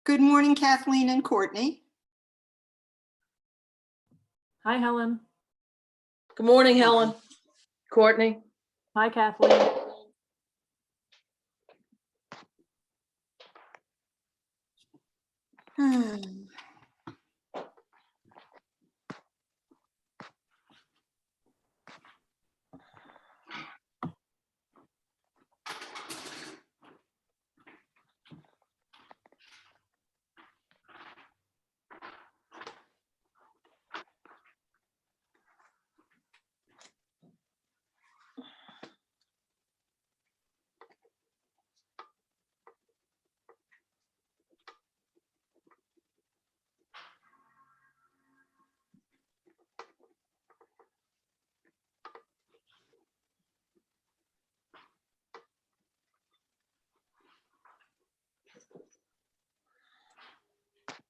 Good morning, Kathleen and Courtney. Hi, Helen. Good morning, Helen. Courtney. Hi, Kathleen.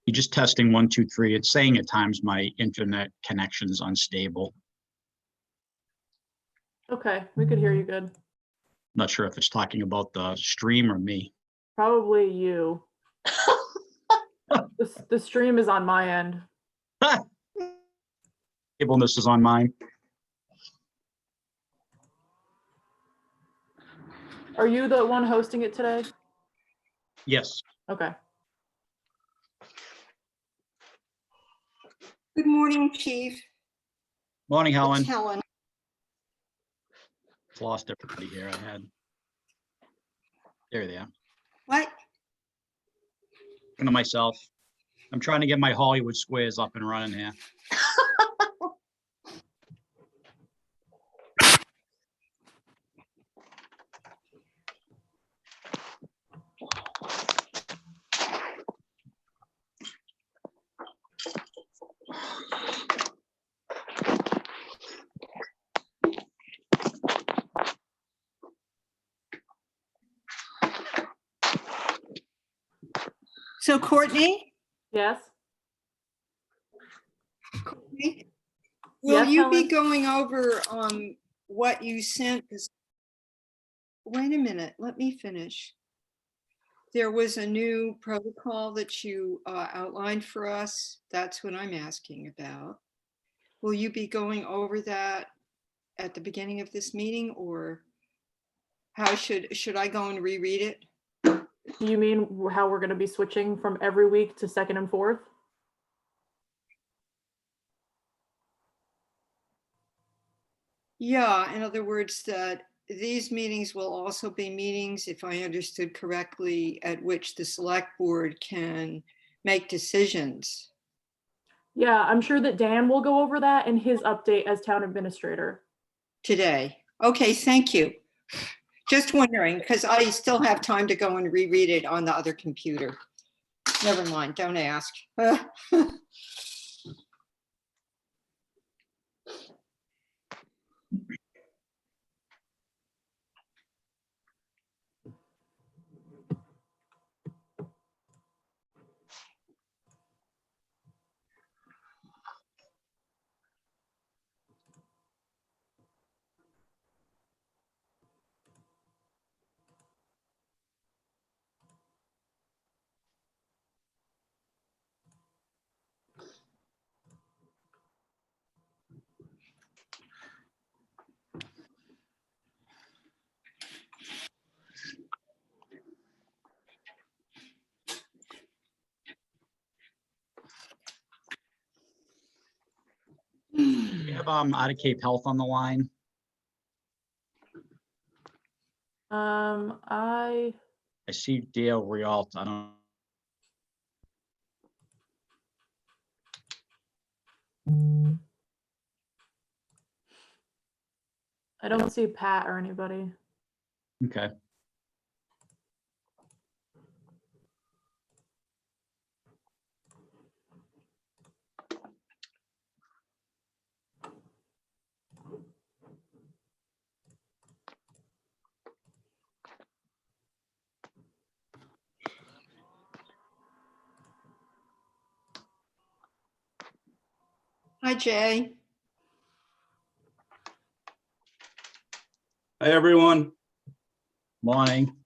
You're just testing 1, 2, 3. It's saying at times my internet connection is unstable. Okay, we could hear you good. Not sure if it's talking about the stream or me. Probably you. The stream is on my end. Cableness is on mine. Are you the one hosting it today? Yes. Okay. Good morning, Chief. Morning, Helen. It's Helen. Lost everybody here. I had. There they are. What? To myself. I'm trying to get my Hollywood squares up and running here. So Courtney, Yes. will Yes, you be Helen? going over what you sent? Wait a minute, let me finish. There was a new protocol that you outlined for us. That's what I'm asking about. Will you be going over that at the beginning of this meeting, or how should I go and reread it? Do you mean how we're going to be switching from every week to second and fourth? Yeah, in other words, that these meetings will also be meetings, if I understood correctly, at which the select board can make decisions. Yeah, I'm sure that Dan will go over that in his update as town administrator. Today. Okay, thank you. Just wondering, because I still have time to go and reread it on the other computer. Never mind, don't ask. We have Out of Cape Health on the line. I see Dale Rialt. don't see Pat or anybody. Okay. Hi, Jay. Hi, everyone. Morning.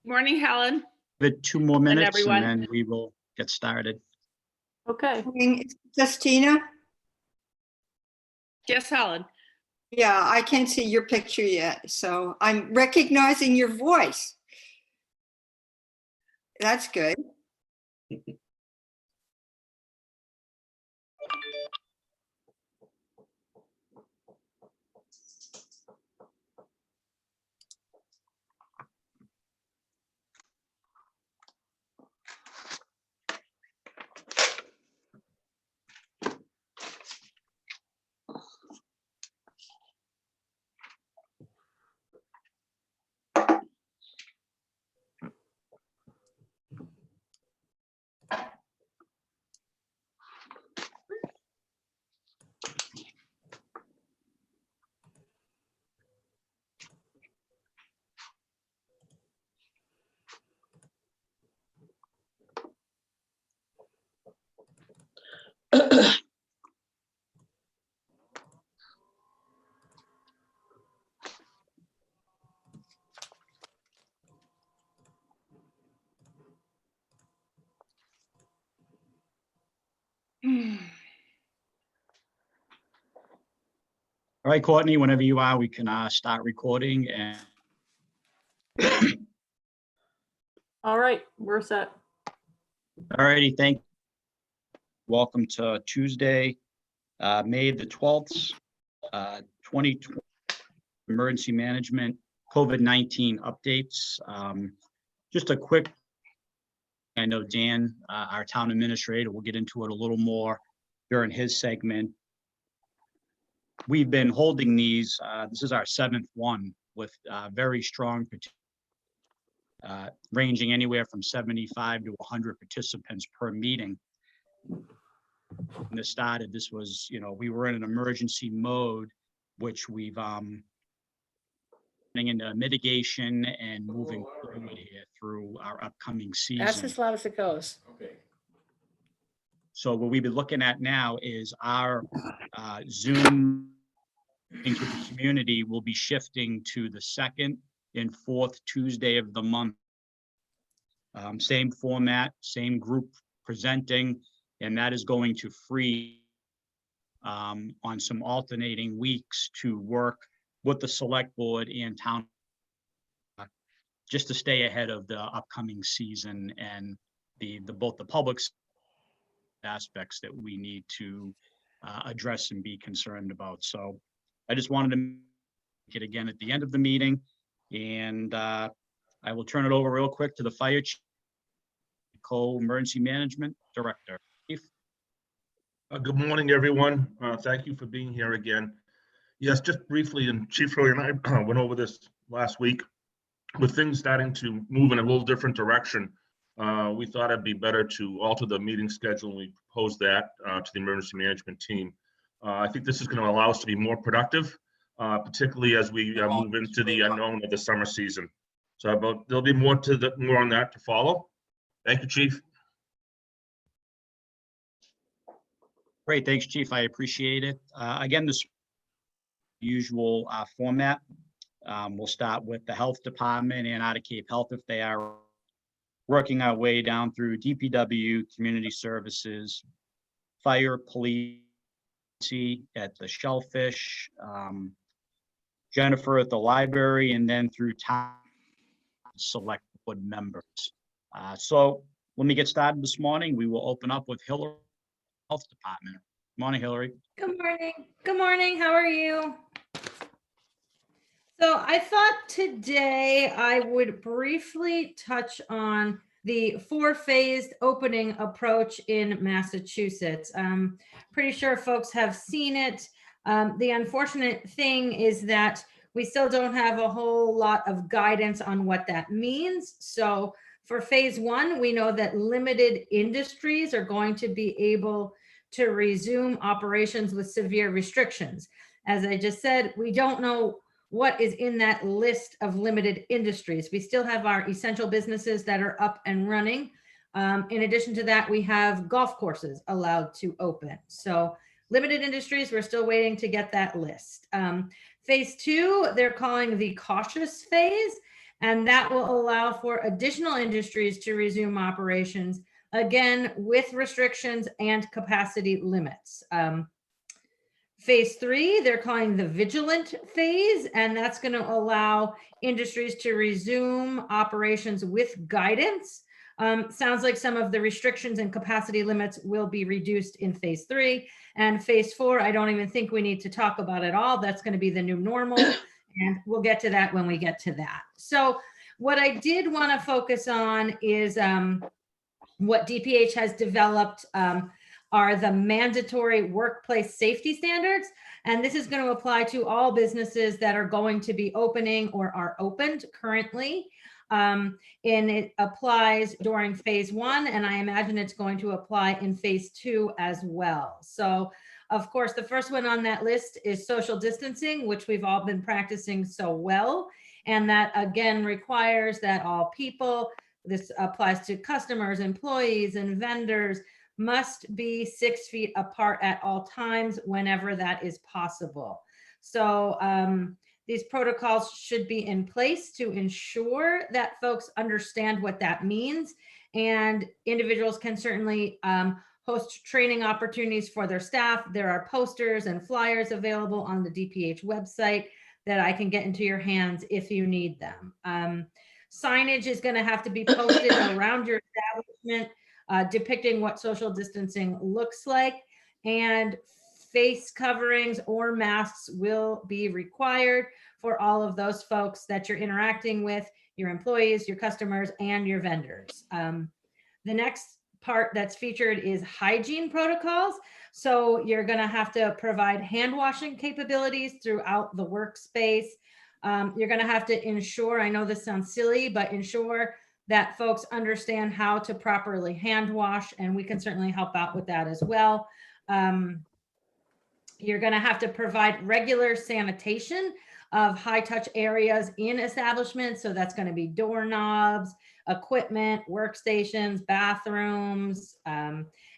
Morning, Helen. Give it 2 more minutes everyone. and then we will get started. Okay. Justina? Yes, Helen. Yeah, I can't see your picture yet, so I'm recognizing your voice. That's good. All right, Courtney, whenever you are, we can start recording and All right, we're set. all righty, thank you. Welcome to Tuesday, May the 12th, 2020 Emergency Management COVID-19 updates. Just a quick, I know Dan, our town administrator, will get into it a little more during his segment. We've been holding these, this is our 7th one with very strong, ranging anywhere from 75 to 100 participants per meeting. When this started, this was, we were in an emergency mode, which we've into mitigation and moving forward here through our upcoming season. That's as loud as it goes. So what we've been looking at now is our Zoom into the community will be shifting to the 2nd and 4th Tuesday of the month. Same format, same group presenting, and that is going to free on some alternating weeks to work with the select board and town just to stay ahead of the upcoming season and both the public aspects that we need to address and be concerned about. So I just wanted to make it again at the end of the meeting, and I will turn it over real quick to the fire chief, co-emergency management director. Chief. Good morning, everyone. Thank you for being here again. Yes, just briefly, and Chief Hurley and I went over this last week. With things starting to move in a little different direction, we thought it'd be better to alter the meeting schedule, and we proposed that to the emergency management team. I think this is going to allow us to be more productive, particularly as we move into the unknown of the summer season. So there'll be more on that to follow. Thank you, Chief. Great, thanks, Chief. I appreciate it. Again, this usual format. We'll start with the health department and out of Cape Health if they are working our way down through DPW, community services, fire, police at the Shellfish, Jennifer at the library, and then through town select board members. So let me get started this morning. We will open up with Hillary, Health Department. Good morning, Hillary. Good morning. Good morning. How are you? So I thought today I would briefly touch on the 4-phased opening approach in Massachusetts. I'm pretty sure folks have seen it. The unfortunate thing is that we still don't have a whole lot of guidance on what that means. So for phase 1, we know that limited industries are going to be able to resume operations with severe restrictions. As I just said, we don't know what is in that list of limited industries. We still have our essential businesses that are up and running. In addition to that, we have golf courses allowed to open. So limited industries, we're still waiting to get that list. Phase 2, they're calling the cautious phase. And that will allow for additional industries to resume operations, again, with restrictions and capacity limits. Phase 3, they're calling the vigilant phase, and that's going to allow industries to resume operations with guidance. Sounds like some of the restrictions and capacity limits will be reduced in phase 3. And phase 4, I don't even think we need to talk about at all. That's going to be the new normal. And we'll get to that when we get to that. So what I did want to focus on is what DPH has developed are the mandatory workplace safety standards. And this is going to apply to all businesses that are going to be opening or are opened currently. And it applies during phase 1, and I imagine it's going to apply in phase 2 as well. So, of course, the first one on that list is social distancing, which we've all been practicing so well. And that, again, requires that all people, this applies to customers, employees, and vendors, must be 6 feet apart at all times whenever that is possible. So these protocols should be in place to ensure that folks understand what that means. And individuals can certainly host training opportunities for their staff. There are posters and flyers available on the DPH website that I can get into your hands if you need them. Signage is going to have to be posted around your establishment depicting what social distancing looks like, and face coverings or masks will be required for all of those folks that you're interacting with, your employees, your customers, and your vendors. The next part that's featured is hygiene protocols. So you're going to have to provide hand washing capabilities throughout the workspace. You're going to have to ensure, I know this sounds silly, but ensure that folks understand how to properly hand wash, and we can certainly help out with that as well. You're going to have to provide regular sanitation of high touch areas in establishments. So that's going to be doorknobs, equipment, workstations, bathrooms,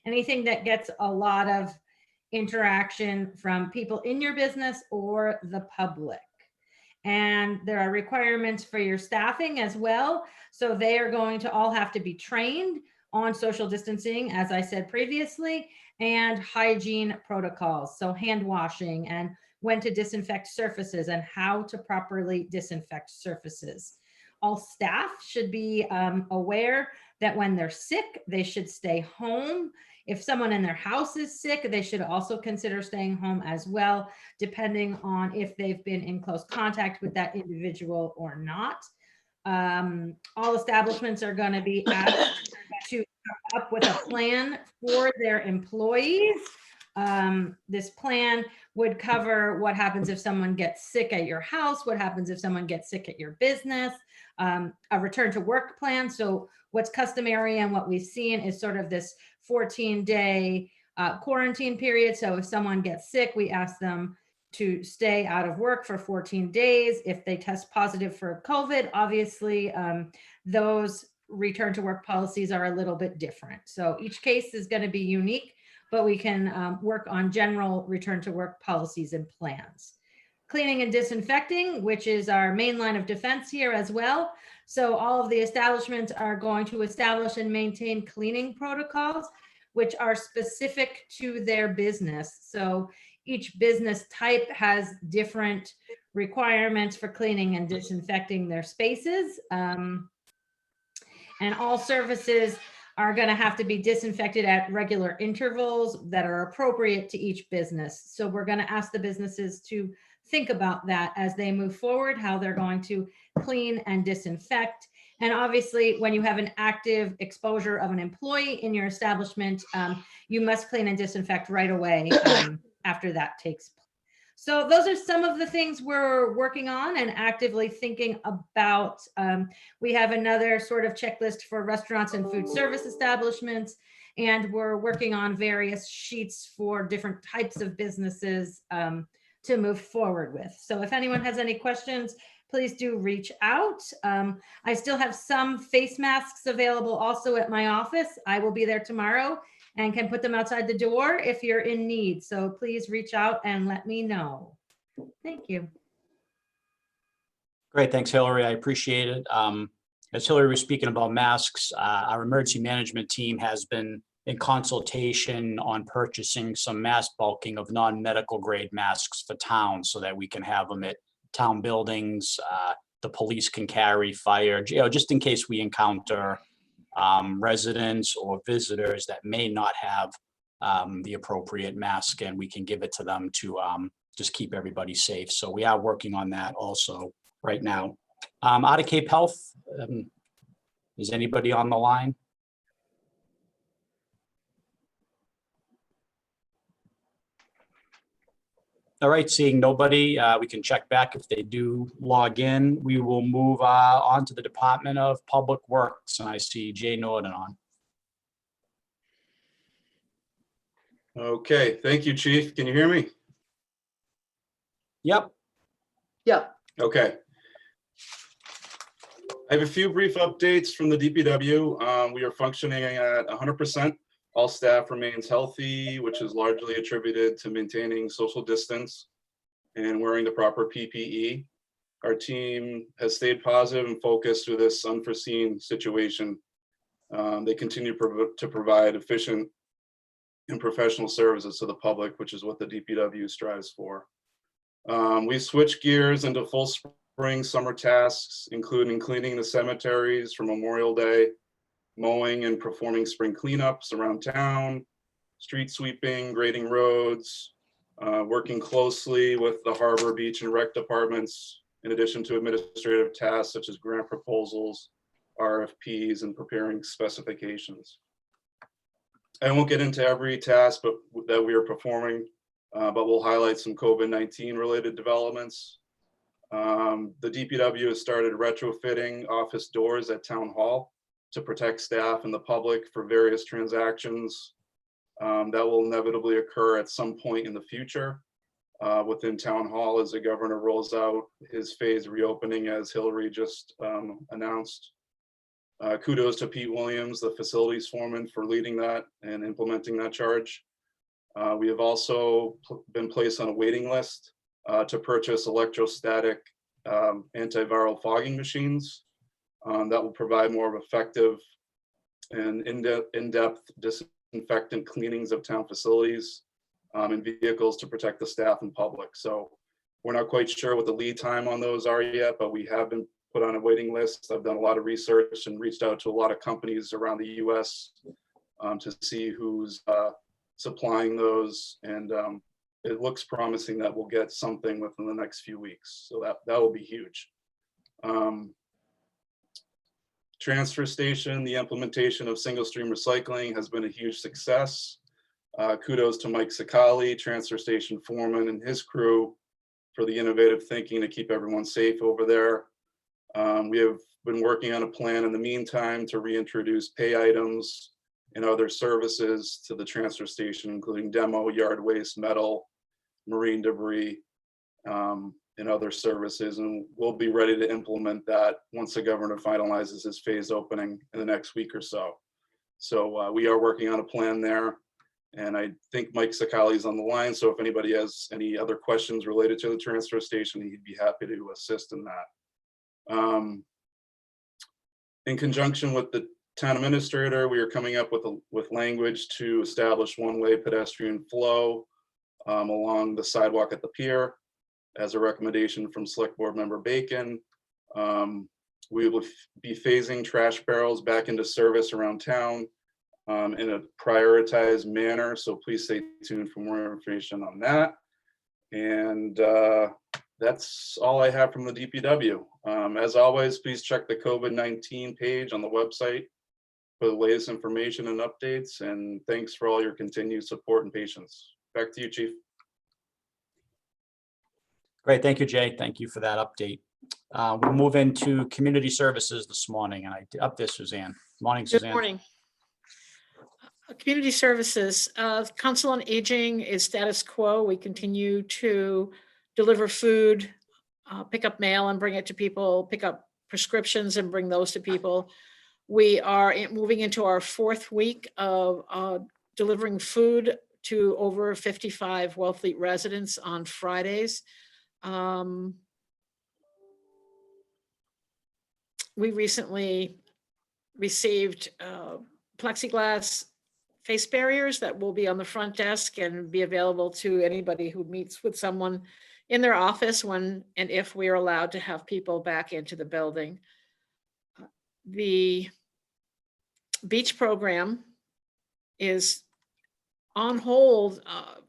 anything that gets a lot of interaction from people in your business or the public. And there are requirements for your staffing as well. So they are going to all have to be trained on social distancing, as I said previously, and hygiene protocols. So hand washing and when to disinfect surfaces and how to properly disinfect surfaces. All staff should be aware that when they're sick, they should stay home. If someone in their house is sick, they should also consider staying home as well, depending on if they've been in close contact with that individual or not. All establishments are going to be asked to come up with a plan for their employees. This plan would cover what happens if someone gets sick at your house, what happens if someone gets sick at your business, a return to work plan. So what's customary and what we've seen is sort of this 14-day quarantine period. So if someone gets sick, we ask them to stay out of work for 14 days. If they test positive for COVID, obviously those return to work policies are a little bit different. So each case is going to be unique, but we can work on general return to work policies and plans. Cleaning and disinfecting, which is our main line of defense here as well. So all of the establishments are going to establish and maintain cleaning protocols, which are specific to their business. So each business type has different requirements for cleaning and disinfecting their spaces. And all services are going to have to be disinfected at regular intervals that are appropriate to each business. So we're going to ask the businesses to think about that as they move forward, how they're going to clean and disinfect. And obviously, when you have an active exposure of an employee in your establishment, you must clean and disinfect right away after that takes place. So those are some of the things we're working on and actively thinking about. We have another sort of checklist for restaurants and food service establishments, and we're working on various sheets for different types of businesses to move forward with. So if anyone has any questions, please do reach out. I still have some face masks available also at my office. I will be there tomorrow and can put them outside the door if you're in need. So please reach out and let me know. Thank you. Great, thanks, Hillary. I appreciate it. As Hillary was speaking about masks, our emergency management team has been in consultation on purchasing some mass bulking of non-medical grade masks for towns so that we can have them at town buildings. The police can carry, fire, just in case we encounter residents or visitors that may not have the appropriate mask, and we can give it to them to just keep everybody safe. So we are working on that also right now. Out of Cape Health, is anybody on the line? All right, seeing nobody, we can check back if they do log in. We will move on to the Department of Public Works, and I see Jay Norton on. Okay, thank you, Chief. Can you hear me? Yep. Yeah, Okay. I have a few brief updates from the DPW. We are functioning at 100%. All staff remains healthy, which is largely attributed to maintaining social distance and wearing the proper PPE. Our team has stayed positive and focused through this unforeseen situation. They continue to provide efficient and professional services to the public, which is what the DPW strives for. We switched gears into full spring summer tasks, including cleaning the cemeteries for Memorial Day, mowing and performing spring cleanups around town, street sweeping, grading roads, working closely with the harbor, beach, and rec departments, in addition to administrative tasks such as grant proposals, RFPs, and preparing specifications. I won't get into every task that we are performing, but we'll highlight some COVID-19 related developments. The DPW has started retrofitting office doors at Town Hall to protect staff and the public for various transactions that will inevitably occur at some point in the future within Town Hall as the governor rolls out his phased reopening, as Hillary just announced. Kudos to Pete Williams, the facilities foreman, for leading that and implementing that charge. We have also been placed on a waiting list to purchase electrostatic antiviral fogging machines that will provide more effective and in-depth disinfectant cleanings of town facilities and vehicles to protect the staff and public. So we're not quite sure what the lead time on those are yet, but we have been put on a waiting list. I've done a lot of research and reached out to a lot of companies around the US to see who's supplying those. And it looks promising that we'll get something within the next few weeks. So that will be huge. Transfer station, the implementation of single stream recycling has been a huge success. Kudos to Mike Sakali, transfer station foreman, and his crew for the innovative thinking to keep everyone safe over there. We have been working on a plan in the meantime to reintroduce pay items and other services to the transfer station, including demo, yard waste, metal, marine debris, and other services. And we'll be ready to implement that once the governor finalizes his phase opening in the next week or so. So we are working on a plan there. And I think Mike Sakali is on the line. So if anybody has any other questions related to the transfer station, he'd be happy to assist in that. In conjunction with the town administrator, we are coming up with language to establish one-way pedestrian flow along the sidewalk at the pier as a recommendation from Select Board Member Bacon. We will be phasing trash barrels back into service around town in a prioritized manner. So please stay tuned for more information on that. And that's all I have from the DPW. As always, please check the COVID-19 page on the website for the latest information and updates. And thanks for all your continued support and patience. Back to you, Chief. Great, thank you, Jay. Thank you for that update. We'll move into community services this morning, and up there, Suzanne. Morning, Good Suzanne. morning. Community services, Council on Aging is status quo. We continue to deliver food, pick up mail and bring it to people, pick up prescriptions and bring those to people. We are moving into our 4th week of delivering food to over 55 Wellfleet residents on Fridays. we recently received plexiglass face barriers that will be on the front desk and be available to anybody who meets with someone in their office when and if we are allowed to have people back into the building. The beach program is on hold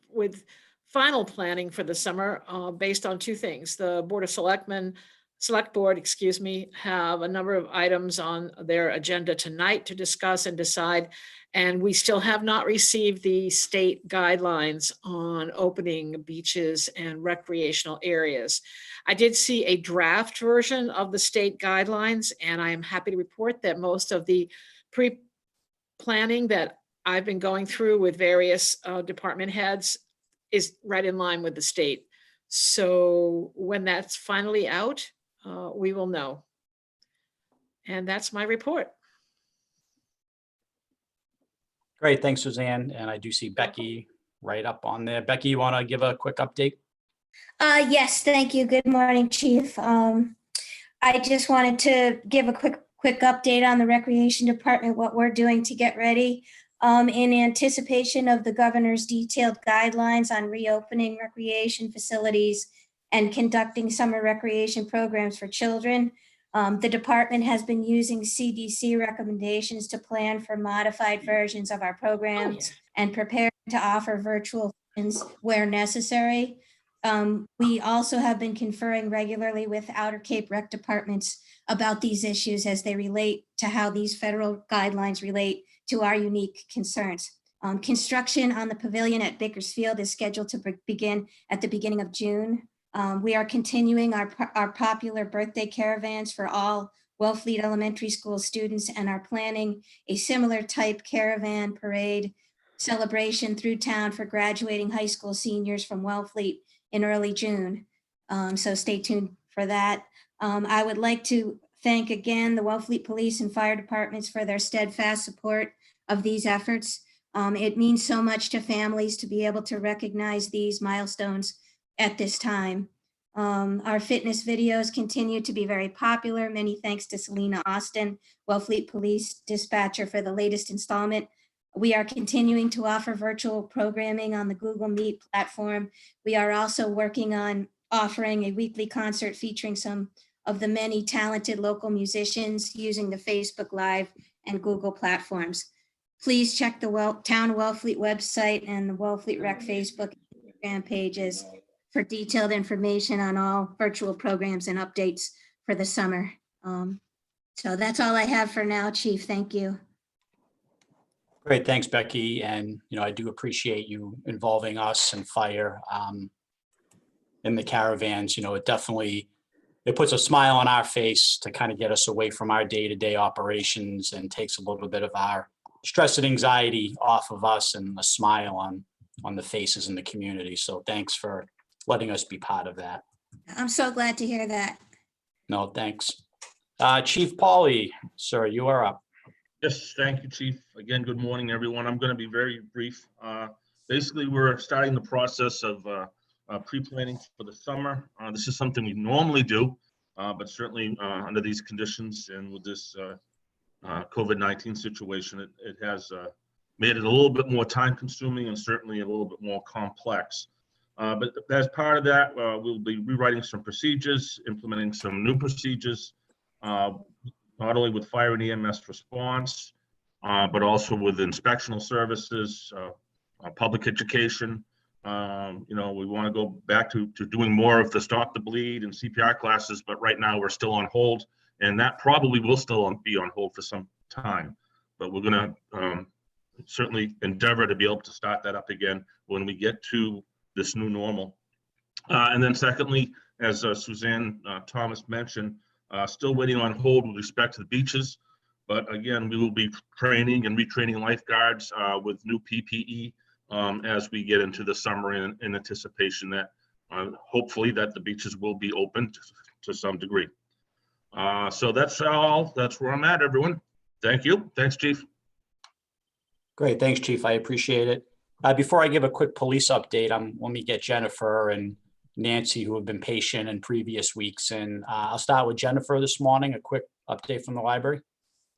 with final planning for the summer based on two things. The Board of Select Board, excuse me, have a number of items on their agenda tonight to discuss and decide. And we still have not received the state guidelines on opening beaches and recreational areas. I did see a draft version of the state guidelines, and I am happy to report that most of the pre-planning that I've been going through with various department heads is right in line with the state. So when that's finally out, we will know. And that's my report. Great, thanks, Suzanne. And I do see Becky right up on there. Becky, you want to give a quick update? Yes, thank you. Good morning, Chief. I just wanted to give a quick update on the Recreation Department, what we're doing to get ready in anticipation of the governor's detailed guidelines on reopening recreation facilities and conducting summer recreation programs for children. The department has been using CDC recommendations to plan for modified versions of our programs and prepare to offer virtual ones where necessary. We also have been conferring regularly with Outer Cape Rec departments about these issues as they relate to how these federal guidelines relate to our unique concerns. Construction on the pavilion at Bakersfield is scheduled to begin at the beginning of June. We are continuing our popular birthday caravans for all Wellfleet Elementary School students and are planning a similar type caravan parade celebration through town for graduating high school seniors from Wellfleet in early June. So stay tuned for that. I would like to thank again the Wellfleet Police and Fire Departments for their steadfast support of these efforts. It means so much to families to be able to recognize these milestones at this time. Our fitness videos continue to be very popular. Many thanks to Selena Austin, Wellfleet Police Dispatcher, for the latest installment. We are continuing to offer virtual programming on the Google Meet platform. We are also working on offering a weekly concert featuring some of the many talented local musicians using the Facebook Live and Google platforms. Please check the Town Wellfleet website and the Wellfleet Rec Facebook and Instagram pages for detailed information on all virtual programs and updates for the summer. So that's all I have for now, Chief. Thank you. Great, thanks, Becky. And, I do appreciate you involving us and fire in the caravans. It puts a smile on our face to kind of get us away from our day-to-day operations and takes a little bit of our stress and anxiety off of us and a smile on the faces in the community. So thanks for letting us be part of that. I'm so glad to hear that. No, thanks. Chief Pauly, sir, you are up. Yes, thank you, Chief. Again, good morning, everyone. I'm going to be very brief. Basically, we're starting the process of pre-planning for the summer. This is something we normally do, but certainly under these conditions and with this COVID-19 situation, it has made it a little bit more time-consuming and certainly a little bit more complex. But as part of that, we'll be rewriting some procedures, implementing some new procedures, not only with fire and EMS response, but also with inspectional services, public education. We want to go back to doing more of the stop the bleed and CPR classes, but right now we're still on hold, and that probably will still be on hold for some time. But we're going to certainly endeavor to be able to start that up again when we get to this new normal. And then secondly, as Suzanne Thomas mentioned, still waiting on hold with respect to the beaches. But again, we will be training and retraining lifeguards with new PPE as we get into the summer in anticipation that hopefully that the beaches will be open to some degree. So that's all. That's where I'm at, everyone. Thank you. Thanks, Chief. Great, thanks, Chief. I appreciate it. Before I give a quick police update, let me get Jennifer and Nancy, who have been patient in previous weeks. And I'll start with Jennifer this morning, a quick update from the library?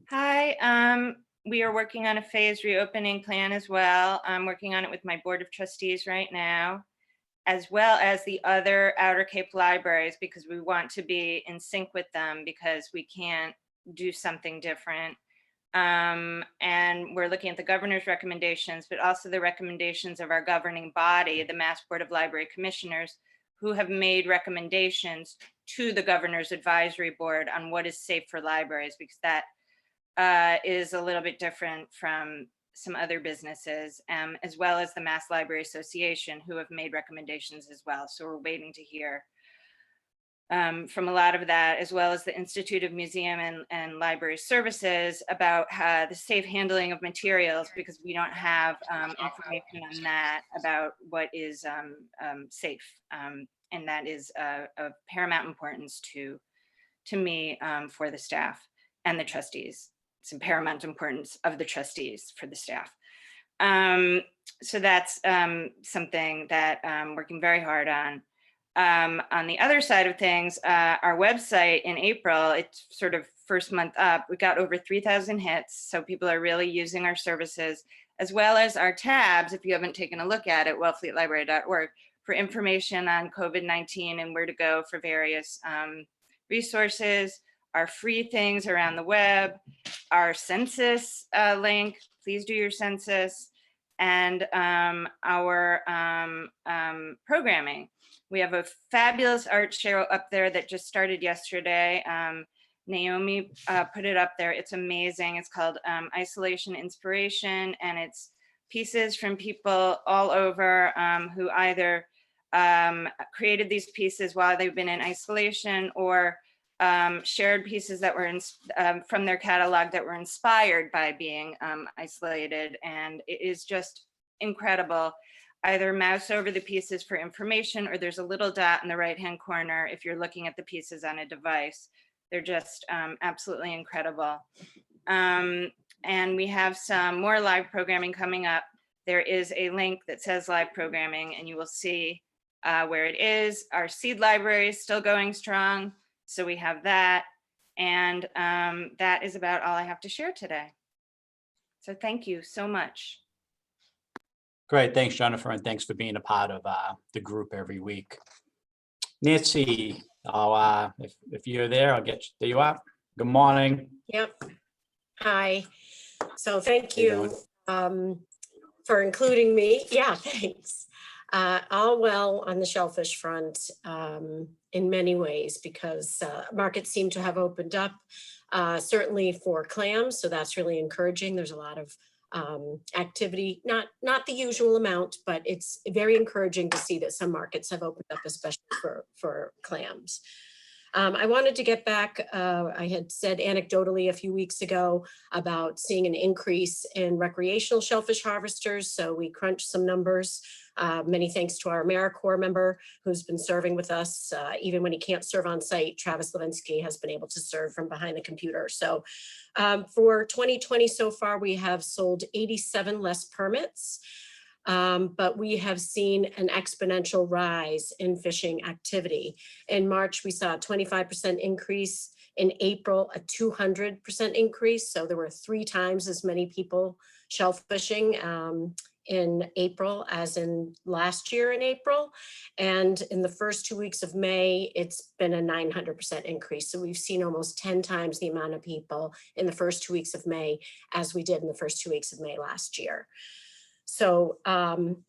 Hi, we are working on a phased reopening plan as well. I'm working on it with my Board of Trustees right now, as well as the other Outer Cape libraries, because we want to be in sync with them because we can't do something different. And we're looking at the governor's recommendations, but also the recommendations of our governing body, the Mass Board of Library Commissioners, who have made recommendations to the governor's advisory board on what is safe for libraries, because that is a little bit different from some other businesses, as well as the Mass Library Association, who have made recommendations as well. So we're waiting to hear from a lot of that, as well as the Institute of Museum and Library Services about the safe handling of materials, because we don't have information on that about what is safe. And that is of paramount importance to me for the staff and the trustees. It's of paramount importance of the trustees for the staff. So that's something that I'm working very hard on. On the other side of things, our website in April, it's sort of first month up, we got over 3,000 hits. So people are really using our services, as well as our tabs, if you haven't taken a look at it, wellfleetlibrary.org, for information on COVID-19 and where to go for various resources, our free things around the web, our census link, please do your census, and our programming. We have a fabulous art show up there that just started yesterday. Naomi put it up there. It's amazing. It's called Isolation Inspiration, and it's pieces from people all over who either created these pieces while they've been in isolation, or shared pieces that were from their catalog that were inspired by being isolated. And it is just incredible. Either mouse over the pieces for information, or there's a little dot in the right-hand corner if you're looking at the pieces on a device. They're just absolutely incredible. And we have some more live programming coming up. There is a link that says live programming, and you will see where it is. Our seed library is still going strong, so we have that. And that is about all I have to share today. So thank you so much. Great, thanks, Jennifer, and thanks for being a part of the group every week. Nancy, if you're there, there you are. Good morning. Yep. Hi. So thank How you you for including me. Yeah, thanks. All well on the shellfish front in many ways, because markets seem to have opened up, certainly for clams. So that's really encouraging. There's a lot of activity, not the usual amount, but it's very encouraging to see that some markets have opened up, especially for clams. I wanted to get back, I had said anecdotally a few weeks ago about seeing an increase in recreational shellfish harvesters. So we crunched some numbers. Many thanks to our AmeriCorps member who's been serving with us. Even when he can't serve on site, Travis Levinsky has been able to serve from behind the computer. So for 2020 so far, we have sold 87 less permits. But we have seen an exponential rise in fishing activity. In March, we saw a 25% increase. In April, a 200% increase. So there were 3 times as many people shellfishing in April as in last year in April. And in the first 2 weeks of May, it's been a 900% increase. So we've seen almost 10 times the amount of people in the first 2 weeks of May as we did in the first 2 weeks of May last year. So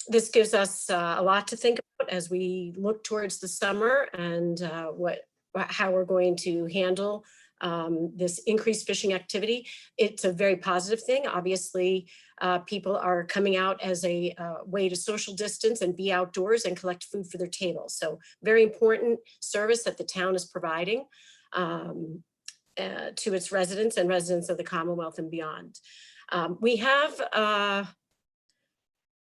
this gives us a lot to think about as we look towards the summer and how we're going to handle this increased fishing activity. It's a very positive thing. Obviously, people are coming out as a way to social distance and be outdoors and collect food for their tables. So very important service that the town is providing to its residents and residents of the Commonwealth and beyond. We have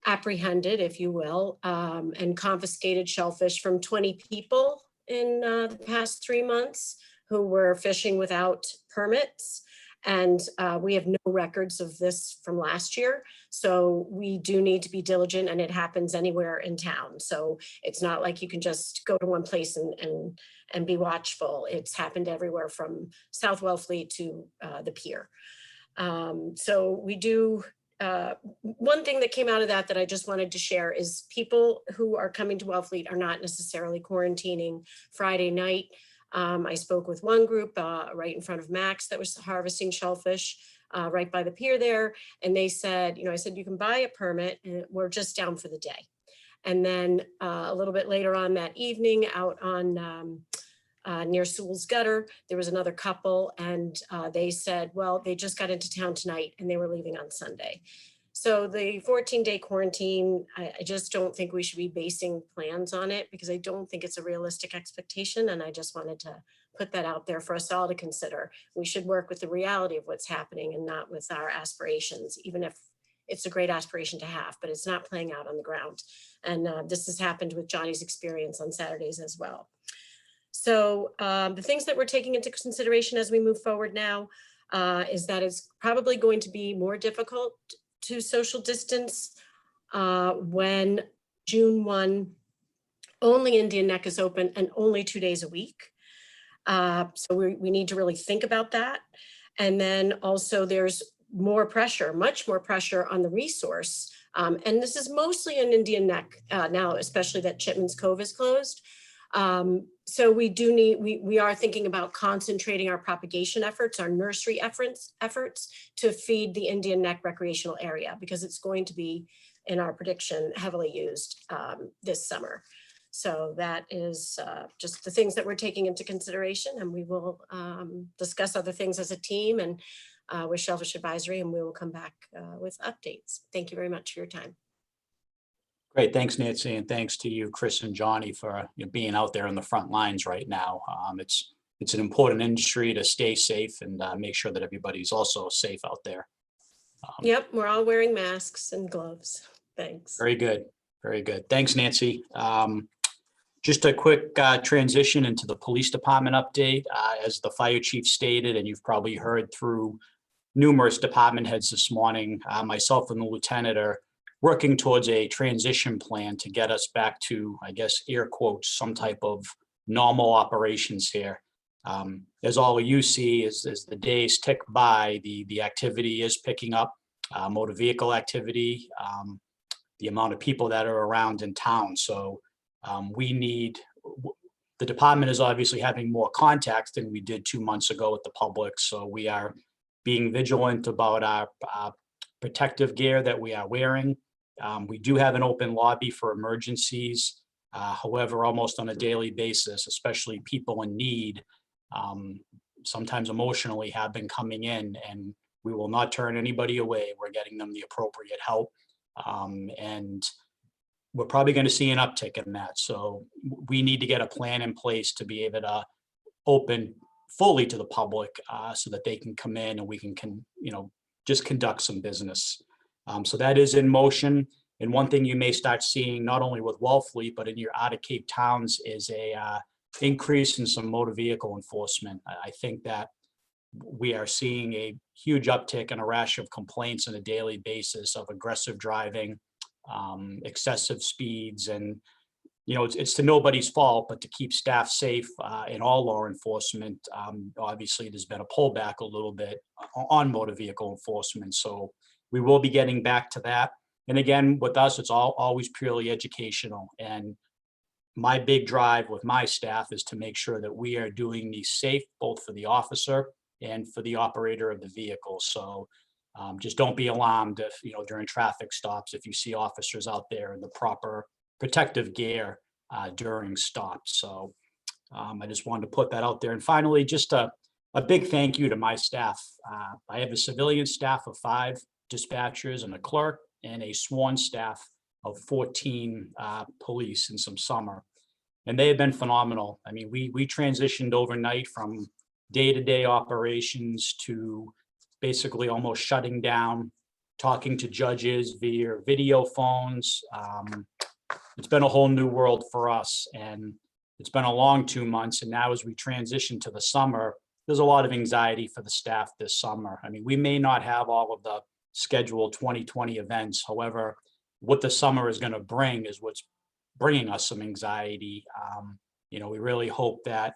apprehended, if you will, and confiscated shellfish from 20 people in the past 3 months who were fishing without permits. And we have no records of this from last year. So we do need to be diligent, and it happens anywhere in town. So it's not like you can just go to one place and be watchful. It's happened everywhere from South Wellfleet to the pier. So we do, one thing that came out of that I just wanted to share is people who are coming to Wellfleet are not necessarily quarantining Friday night. I spoke with one group right in front of Max that was harvesting shellfish right by the pier there. And they said, I said, you can buy a permit and we're just down for the day. And then a little bit later on that evening out on near Sewell's Gutter, there was another couple, and they said, well, they just got into town tonight and they were leaving on Sunday. So the 14-day quarantine, I just don't think we should be basing plans on it, because I don't think it's a realistic expectation. And I just wanted to put that out there for us all to consider. We should work with the reality of what's happening and not with our aspirations, even if it's a great aspiration to have, but it's not playing out on the ground. And this has happened with Johnny's experience on Saturdays as well. So the things that we're taking into consideration as we move forward now is that it's probably going to be more difficult to social distance when June 1, only Indian Neck is open and only 2 days a week. So we need to really think about that. And then also there's more pressure, much more pressure on the resource. And this is mostly in Indian Neck now, especially that Chipman's Cove is closed. So we are thinking about concentrating our propagation efforts, our nursery efforts to feed the Indian Neck recreational area, because it's going to be, in our prediction, heavily used this summer. So that is just the things that we're taking into consideration, and we will discuss other things as a team and with Shellfish Advisory, and we will come back with updates. Thank you very much for your time. Great, thanks, Nancy, and thanks to you, Chris and Johnny, for being out there on the front lines right now. It's an important industry to stay safe and make sure that everybody's also safe out there. Yep, we're all wearing masks and gloves. Thanks. Very good, very good. Thanks, Nancy. Just a quick transition into the police department update. As the fire chief stated, and you've probably heard through numerous department heads this morning, myself and the lieutenant are working towards a transition plan to get us back to, I guess, air quotes, some type of normal operations here. As all of you see, as the days tick by, the activity is picking up, motor vehicle activity, the amount of people that are around in town. So the department is obviously having more contact than we did 2 months ago with the public. So we are being vigilant about our protective gear that we are wearing. We do have an open lobby for emergencies. However, almost on a daily basis, especially people in need, sometimes emotionally have been coming in, and we will not turn anybody away. We're getting them the appropriate help. And we're probably going to see an uptick in that. So we need to get a plan in place to be able to open fully to the public so that they can come in and we can just conduct some business. So that is in motion. And one thing you may start seeing, not only with Wellfleet, but in your out of Cape towns, is a increase in some motor vehicle enforcement. I think that we are seeing a huge uptick and a rash of complaints on a daily basis of aggressive driving, excessive speeds, and it's to nobody's fault, but to keep staff safe in all law enforcement. Obviously, there's been a pullback a little bit on motor vehicle enforcement. So we will be getting back to that. And again, with us, it's always purely educational. And my big drive with my staff is to make sure that we are doing these safe, both for the officer and for the operator of the vehicle. So just don't be alarmed if, during traffic stops, if you see officers out there in the proper protective gear during stops. So I just wanted to put that out there. And finally, just a big thank you to my staff. I have a civilian staff of 5 dispatchers and a clerk, and a sworn staff of 14 police in some summer. And they have been phenomenal. I mean, we transitioned overnight from day-to-day operations to basically almost shutting down, talking to judges via video phones. It's been a whole new world for us, and it's been a long 2 months. And now as we transition to the summer, there's a lot of anxiety for the staff this summer. I mean, we may not have all of the scheduled 2020 events. However, what the summer is going to bring is what's bringing us some anxiety. We really hope that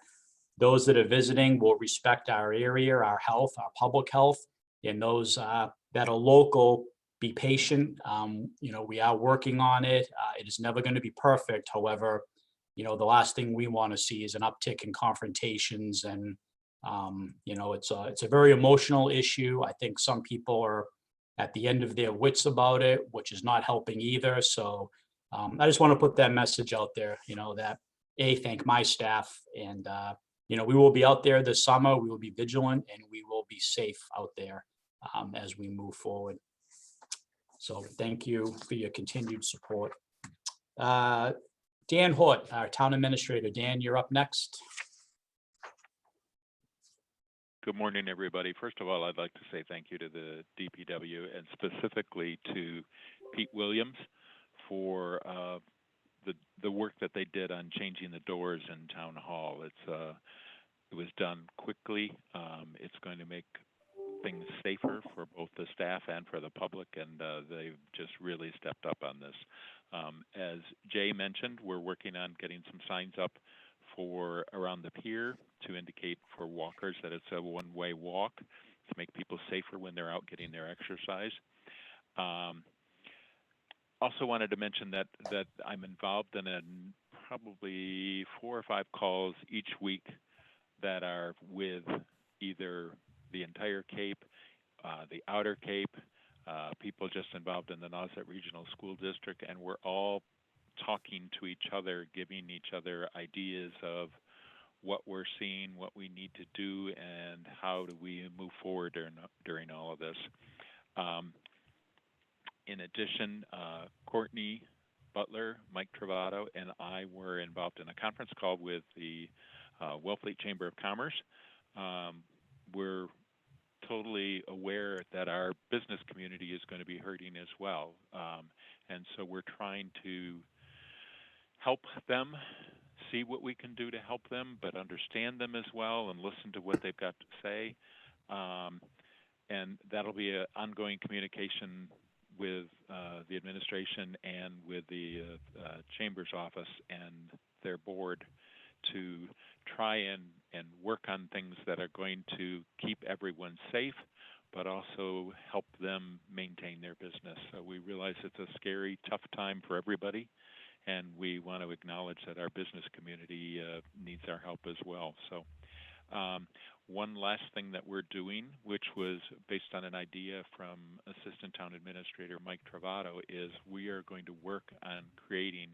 those that are visiting will respect our area, our health, our public health, and those that are local, be patient. We are working on it. It is never going to be perfect. However, the last thing we want to see is an uptick in confrontations. And, it's a very emotional issue. I think some people are at the end of their wits about it, which is not helping either. So I just want to put that message out there, that thank my staff. And, we will be out there this summer. We will be vigilant and we will be safe out there as we move forward. So thank you for your continued support. Dan Hort, our town administrator. Dan, you're up next. Good morning, everybody. First of all, I'd like to say thank you to the DPW and specifically to Pete Williams for the work that they did on changing the doors in Town Hall. It was done quickly. It's going to make things safer for both the staff and for the public, and they've just really stepped up on this. As Jay mentioned, we're working on getting some signs up for around the pier to indicate for walkers that it's a one-way walk to make people safer when they're out getting their exercise. Also wanted to mention that I'm involved in probably 4 or 5 calls each week that are with either the entire Cape, the outer Cape, people just involved in the Nauset Regional School District, and we're all talking to each other, giving each other ideas of what we're seeing, what we need to do, and how do we move forward during all of this. In addition, Courtney Butler, Mike Travato, and I were involved in a conference call with the Wellfleet Chamber of Commerce. We're totally aware that our business community is going to be hurting as well. And so we're trying to help them, see what we can do to help them, but understand them as well and listen to what they've got to say. And that'll be an ongoing communication with the administration and with the Chamber's office and their board to try and work on things that are going to keep everyone safe, but also help them maintain their business. So we realize it's a scary, tough time for everybody, and we want to acknowledge that our business community needs our help as well. So one last thing that we're doing, which was based on an idea from Assistant Town Administrator Mike Travato, is we are going to work on creating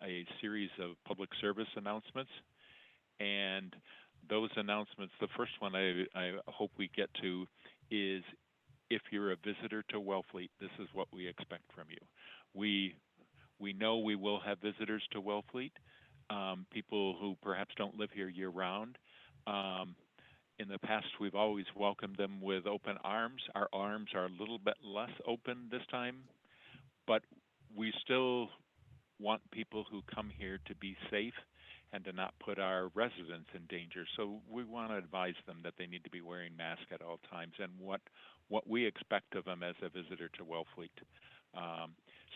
a series of public service announcements. And those announcements, the first one I hope we get to is, if you're a visitor to Wellfleet, this is what we expect from you. We know we will have visitors to Wellfleet, people who perhaps don't live here year round. In the past, we've always welcomed them with open arms. Our arms are a little bit less open this time, but we still want people who come here to be safe and to not put our residents in danger. So we want to advise them that they need to be wearing masks at all times and what we expect of them as a visitor to Wellfleet.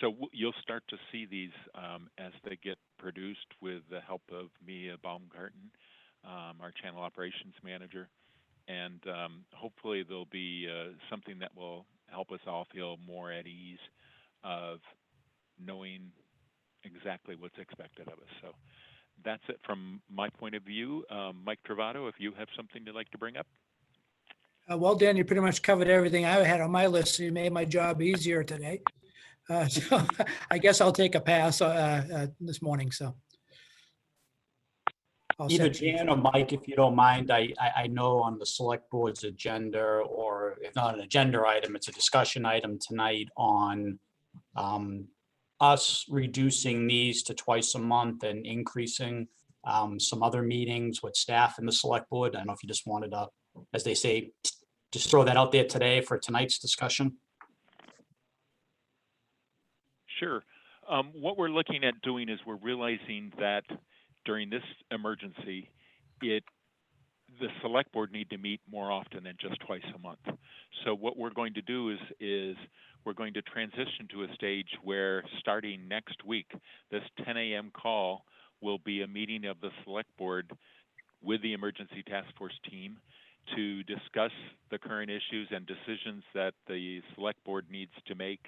So you'll start to see these as they get produced with the help of Mia Baumgarten, our channel operations manager. And hopefully there'll be something that will help us all feel more at ease of knowing exactly what's expected of us. So that's it from my point of view. Mike Travato, if you have something you'd like to bring up. Well, Dan, you pretty much covered everything I had on my list. So you made my job easier today. So I guess I'll take a pass this morning. So Either Dan or Mike, if you don't mind, I know on the select board's agenda, or if not an agenda item, it's a discussion item tonight on us reducing these to twice a month and increasing some other meetings with staff and the select board. I don't know if you just wanted to, as they say, just throw that out there today for tonight's discussion. Sure. What we're looking at doing is we're realizing that during this emergency, the select board need to meet more often than just twice a month. So what we're going to do is we're going to transition to a stage where starting next week, this 10 a.m. call will be a meeting of the select board with the emergency task force team to discuss the current issues and decisions that the select board needs to make.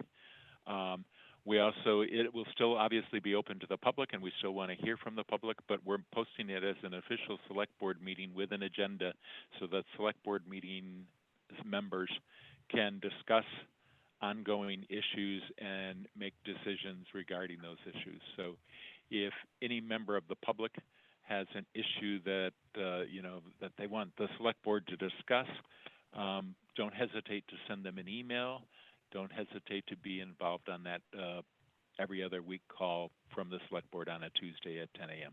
It will still obviously be open to the public, and we still want to hear from the public, but we're posting it as an official select board meeting with an agenda so that select board meeting members can discuss ongoing issues and make decisions regarding those issues. So if any member of the public has an issue that that they want the select board to discuss, don't hesitate to send them an email. Don't hesitate to be involved on that every other week call from the select board on a Tuesday at 10 a.m.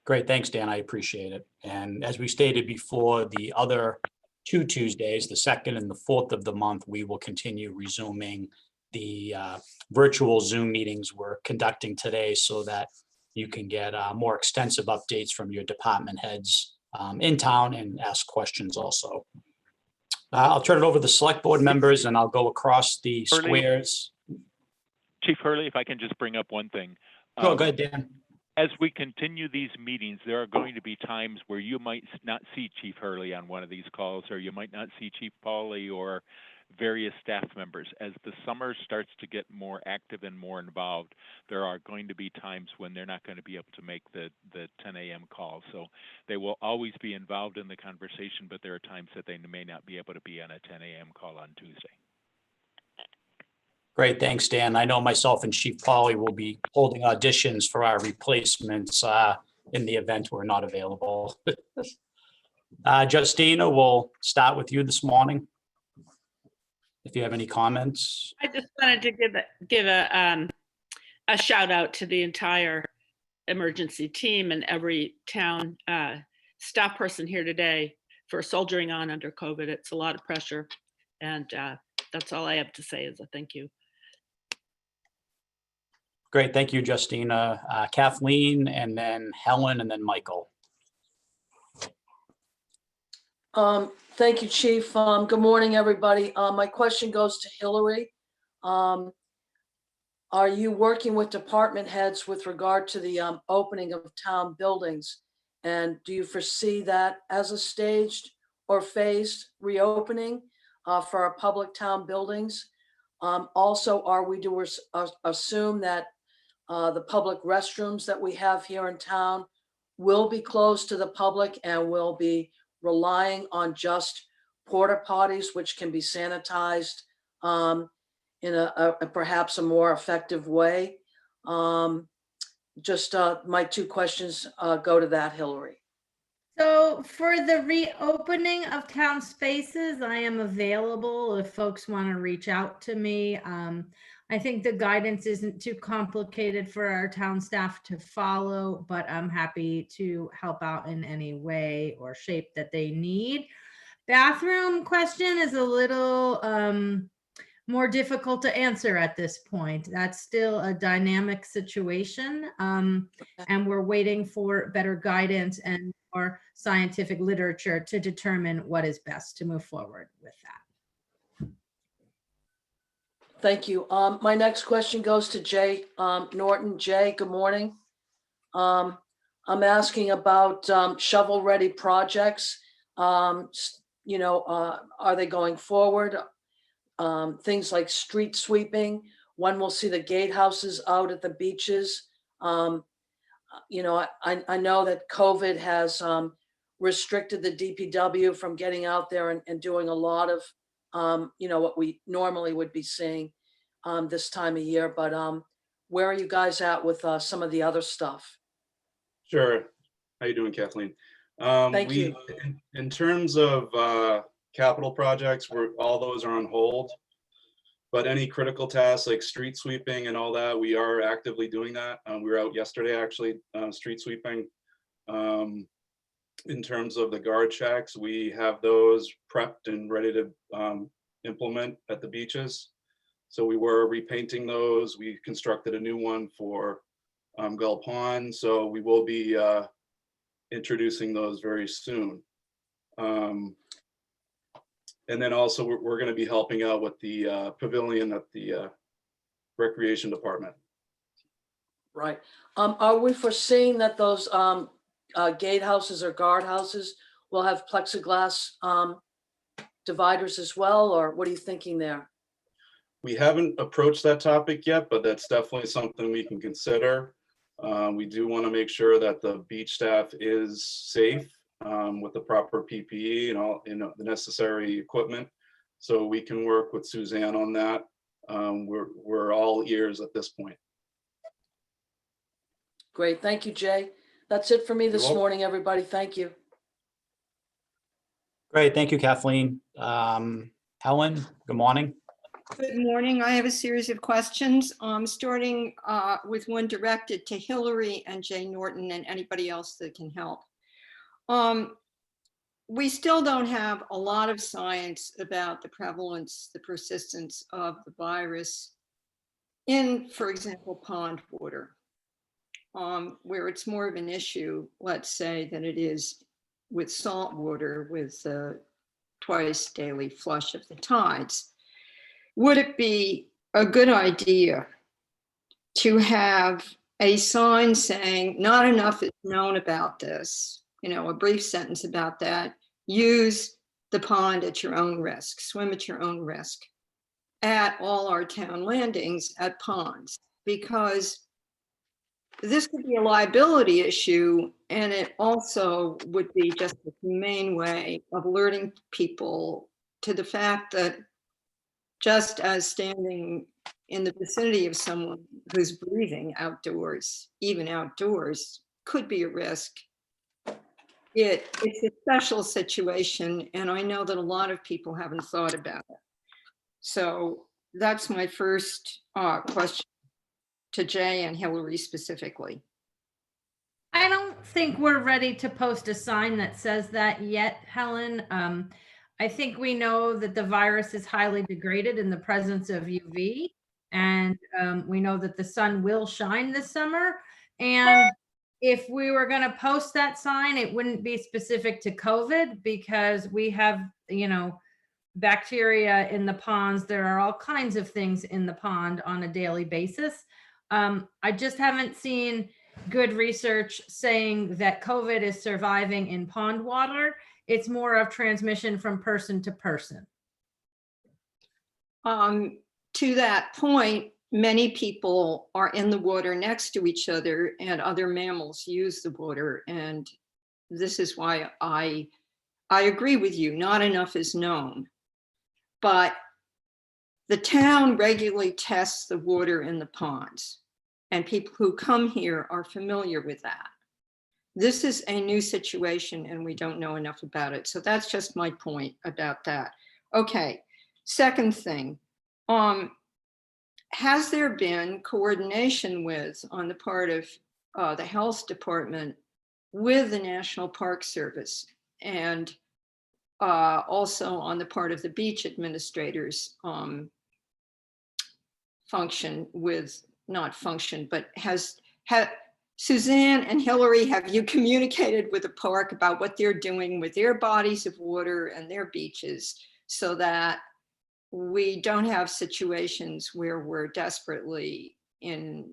Great, thanks, Dan. I appreciate it. And as we stated before, the other 2 Tuesdays, the 2nd and the 4th of the month, we will continue resuming the virtual Zoom meetings we're conducting today so that you can get more extensive updates from your department heads in town and ask questions also. I'll turn it over to the select board members and I'll go across the squares. Chief Hurley, if I can just bring up one thing. Go ahead, Dan. As we continue these meetings, there are going to be times where you might not see Chief Hurley on one of these calls, or you might not see Chief Pauly or various staff members. As the summer starts to get more active and more involved, there are going to be times when they're not going to be able to make the 10 a.m. call. So they will always be involved in the conversation, but there are times that they may not be able to be on a 10 a.m. call on Tuesday. Great, thanks, Dan. I know myself and Chief Pauly will be holding auditions for our replacements in the event we're not available. Justina, we'll start with you this morning. If you have any comments. I just wanted to give a shout out to the entire emergency team and every town staff person here today for soldiering on under COVID. It's a lot of pressure, and that's all I have to say is a thank you. Great, thank you, Justina. Kathleen, and then Helen, and then Michael. Thank you, Chief. Good morning, everybody. My question goes to Hillary. Are you working with department heads with regard to the opening of town buildings? And do you foresee that as a staged or phased reopening for our public town buildings? Also, are we to assume that the public restrooms that we have here in town will be closed to the public and will be relying on just porta potties, which can be sanitized in a perhaps a more effective way? Just my 2 questions go to that, Hillary. So for the reopening of town spaces, I am available if folks want to reach out to me. I think the guidance isn't too complicated for our town staff to follow, but I'm happy to help out in any way or shape that they need. Bathroom question is a little more difficult to answer at this point. That's still a dynamic situation, and we're waiting for better guidance and more scientific literature to determine what is best to move forward with that. Thank you. My next question goes to Jay Norton. Jay, good morning. I'm asking about shovel-ready projects. Are they going forward? Things like street sweeping, when we'll see the gatehouses out at the beaches. I know that COVID has restricted the DPW from getting out there and doing a lot of what we normally would be seeing this time of year, but where are you guys at with some of the other stuff? Sure. How you doing, Kathleen? Thank you. In terms of capital projects, all those are on hold, but any critical tasks like street sweeping and all that, we are actively doing that. We were out yesterday actually street sweeping. In terms of the guard shacks, we have those prepped and ready to implement at the beaches. So we were repainting those. We constructed a new one for Gull Pond. So we will be introducing those very soon. And then also we're going to be helping out with the pavilion at the Recreation Department. Right. Are we foreseeing that those gatehouses or guardhouses will have plexiglass dividers as well, or what are you thinking there? We haven't approached that topic yet, but that's definitely something we can consider. We do want to make sure that the beach staff is safe with the proper PPE and all, the necessary equipment. So we can work with Suzanne on that. We're all ears at this point. Great. Thank you, Jay. That's it for me this welcome. morning, everybody. Thank you. Great, thank you, Kathleen. Helen, good morning. Good morning. I have a series of questions, starting with one directed to Hillary and Jay Norton and anybody else that can help. We still don't have a lot of science about the prevalence, the persistence of the virus in, for example, pond water, where it's more of an issue, let's say, than it is with salt water, with twice daily flush of the tides. Would it be a good idea to have a sign saying not enough is known about this, a brief sentence about that, use the pond at your own risk, swim at your own risk at all our town landings at ponds, because this could be a liability issue, and it also would be just a humane way of alerting people to the fact that just as standing in the vicinity of someone who's breathing outdoors, even outdoors, could be a risk. It's a special situation, and I know that a lot of people haven't thought about it. So that's my first question to Jay and Hillary specifically. I don't think we're ready to post a sign that says that yet, Helen. I think we know that the virus is highly degraded in the presence of UV, and we know that the sun will shine this summer. And if we were going to post that sign, it wouldn't be specific to COVID, because we have, bacteria in the ponds. There are all kinds of things in the pond on a daily basis. I just haven't seen good research saying that COVID is surviving in pond water. It's more of transmission from person to person. To that point, many people are in the water next to each other, and other mammals use the water. And this is why I agree with you, not enough is known. But the town regularly tests the water in the ponds, and people who come here are familiar with that. This is a new situation, and we don't know enough about it. So that's just my point about that. Okay, second thing, has there been coordination on the part of the health department with the National Park Service, and also on the part of the beach administrators Suzanne and Hillary, have you communicated with the park about what they're doing with their bodies of water and their beaches, so that we don't have situations where we're desperately in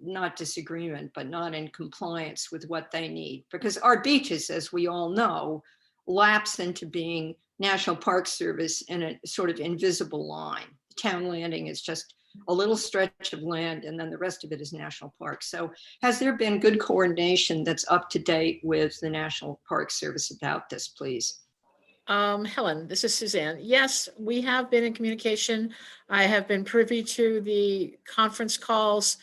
not disagreement, but not in compliance with what they need? Because our beaches, as we all know, lapse into being National Park Service in a sort of invisible line. Town landing is just a little stretch of land, and then the rest of it is national park. So has there been good coordination that's up to date with the National Park Service about this, please? Helen, this is Suzanne. Yes, we have been in communication. I have been privy to the conference calls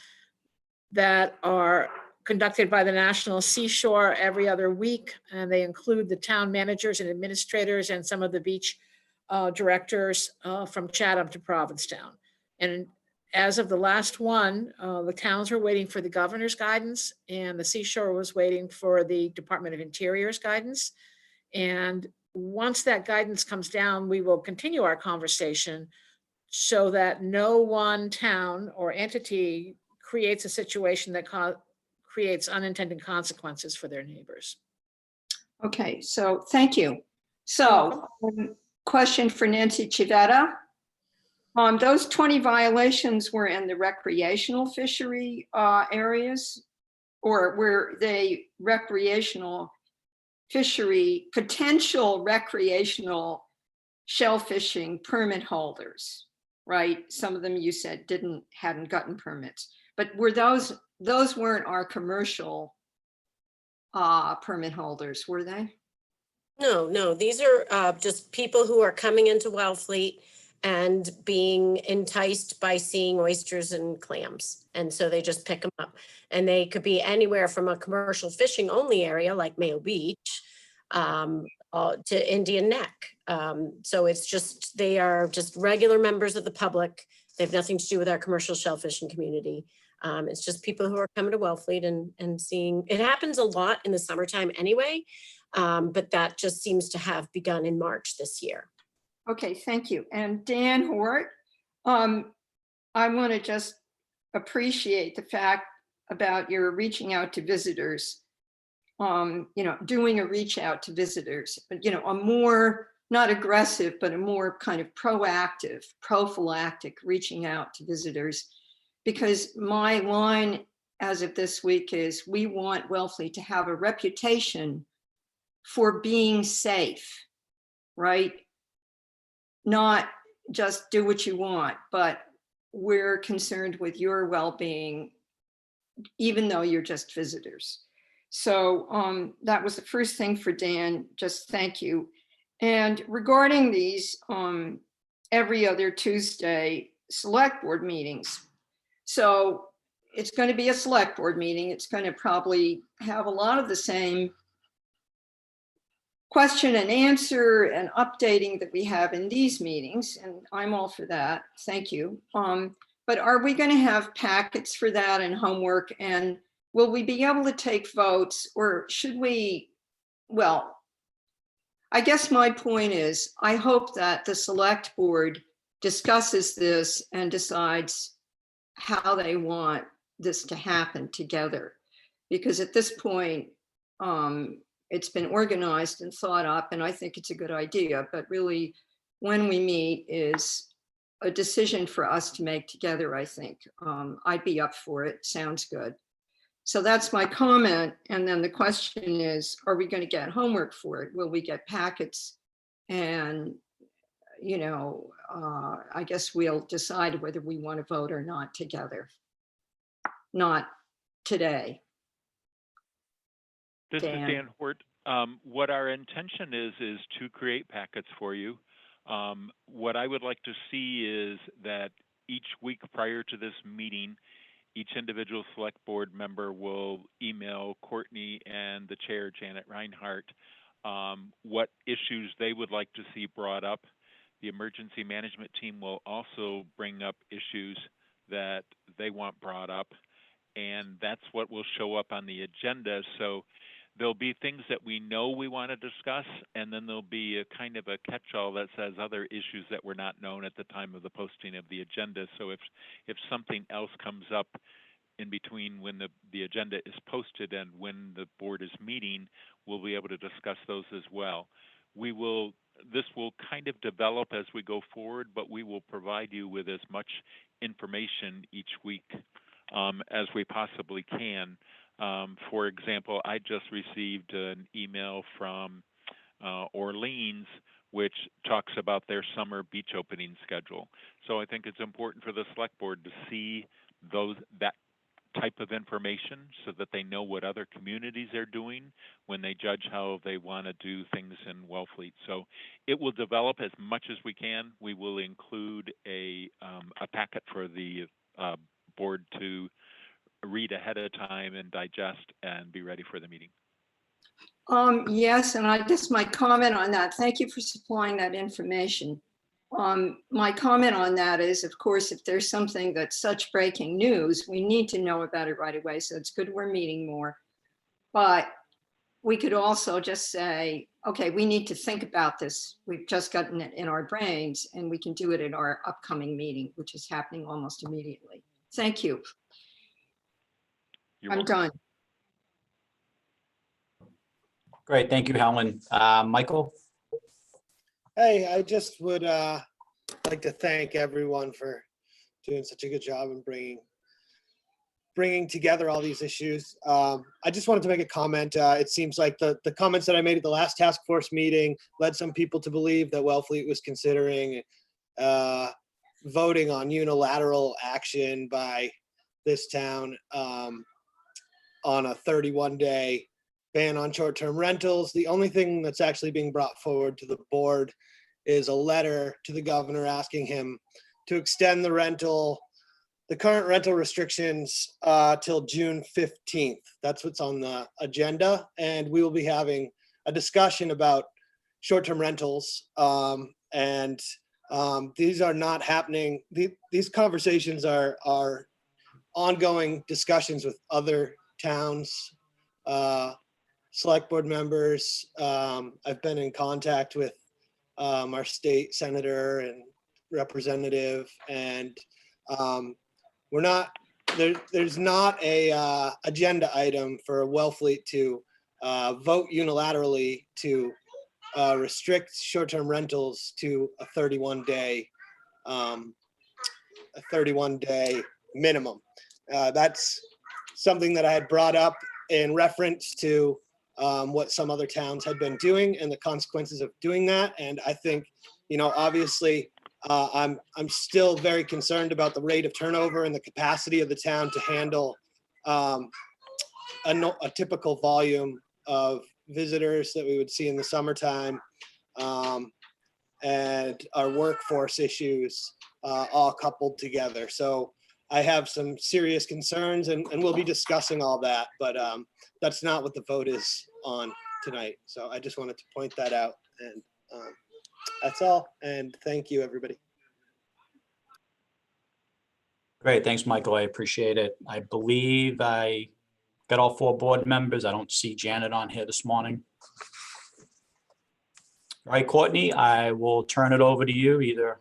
that are conducted by the National Seashore every other week, and they include the town managers and administrators and some of the beach directors from Chatham to Provincetown. And as of the last one, the towns were waiting for the governor's guidance, and the Seashore was waiting for the Department of Interior's guidance. And once that guidance comes down, we will continue our conversation so that no one town or entity creates a situation that creates unintended consequences for their neighbors. Okay, so thank you. So, question for Nancy Chivetta. Those 20 violations were in the recreational fishery areas, or were they recreational fishery, potential recreational shellfishing permit holders, right? Some of them you said hadn't gotten permits, but were those weren't our commercial permit holders, were they? No, these are just people who are coming into Wellfleet and being enticed by seeing oysters and clams. And so they just pick them up. And they could be anywhere from a commercial fishing only area like Mayo Beach to Indian Neck. So it's just, they are just regular members of the public. They have nothing to do with our commercial shellfishing community. It's just people who are coming to Wellfleet and seeing, it happens a lot in the summertime anyway, but that just seems to have begun in March this year. Okay, thank you. And Dan Hort, I want to just appreciate the fact about your reaching out to visitors, doing a reach out to visitors, but, a more, not aggressive, but a more kind of proactive, prophylactic reaching out to visitors. Because my line as of this week is, we want Wellfleet to have a reputation for being safe, right? Not just do what you want, but we're concerned with your well-being, even though you're just visitors. So that was the first thing for Dan, just thank you. And regarding these every other Tuesday select board meetings, so it's going to be a select board meeting. It's going to probably have a lot of the same question and answer and updating that we have in these meetings, and I'm all for that. Thank you. But are we going to have packets for that and homework, and will we be able to take votes, or should we? Well, I guess my point is, I hope that the select board discusses this and decides how they want this to happen together, because at this point, it's been organized and thought up, and I think it's a good idea, but really when we meet is a decision for us to make together, I think. I'd be up for it, sounds good. So that's my comment, and then the question is, are we going to get homework for it? Will we get packets? And, I guess we'll decide whether we want to vote or not together. Not today. This Dan. is Dan Hort. What our intention is to create packets for you. What I would like to see is that each week prior to this meeting, each individual select board member will email Courtney and the chair, Janet Reinhardt, what issues they would like to see brought up. The emergency management team will also bring up issues that they want brought up, and that's what will show up on the agenda. So there'll be things that we know we want to discuss, and then there'll be a kind of a catch-all that says other issues that were not known at the time of the posting of the agenda. So if something else comes up in between when the agenda is posted and when the board is meeting, we'll be able to discuss those as well. This will kind of develop as we go forward, but we will provide you with as much information each week as we possibly can. For example, I just received an email from Orleans, which talks about their summer beach opening schedule. So I think it's important for the select board to see that type of information so that they know what other communities are doing when they judge how they want to do things in Wellfleet. So it will develop as much as we can. We will include a packet for the board to read ahead of time and digest and be ready for the meeting. Yes, and I guess my comment on that, thank you for supplying that information. My comment on that is, of course, if there's something that's such breaking news, we need to know about it right away. So it's good we're meeting more. But we could also just say, okay, we need to think about this. We've just gotten it in our brains, and we can do it at our upcoming meeting, which is happening almost immediately. Thank you. You're I'm welcome. done. Great, thank you, Helen. Michael? Hey, I just would like to thank everyone for doing such a good job in bringing together all these issues. I just wanted to make a comment. It seems like the comments that I made at the last task force meeting led some people to believe that Wellfleet was considering voting on unilateral action by this town on a 31-day ban on short-term rentals. The only thing that's actually being brought forward to the board is a letter to the governor asking him to extend the current rental restrictions till June 15th. That's what's on the agenda. And we will be having a discussion about short-term rentals. These are not happening. These conversations are ongoing discussions with other towns, select board members. I've been in contact with our state senator and representative, and there's not a agenda item for Wellfleet to vote unilaterally to restrict short-term rentals to a 31-day minimum. That's something that I had brought up in reference to what some other towns had been doing and the consequences of doing that. And I think, obviously, I'm still very concerned about the rate of turnover and the capacity of the town to handle a typical volume of visitors that we would see in the summertime, and our workforce issues all coupled together. So I have some serious concerns, and we'll be discussing all that, but that's not what the vote is on tonight. So I just wanted to point that out, and that's all. And thank you, everybody. Great, thanks, Michael. I appreciate it. I believe I got all 4 board members. I don't see Janet on here this morning. All right, Courtney, I will turn it over to you, either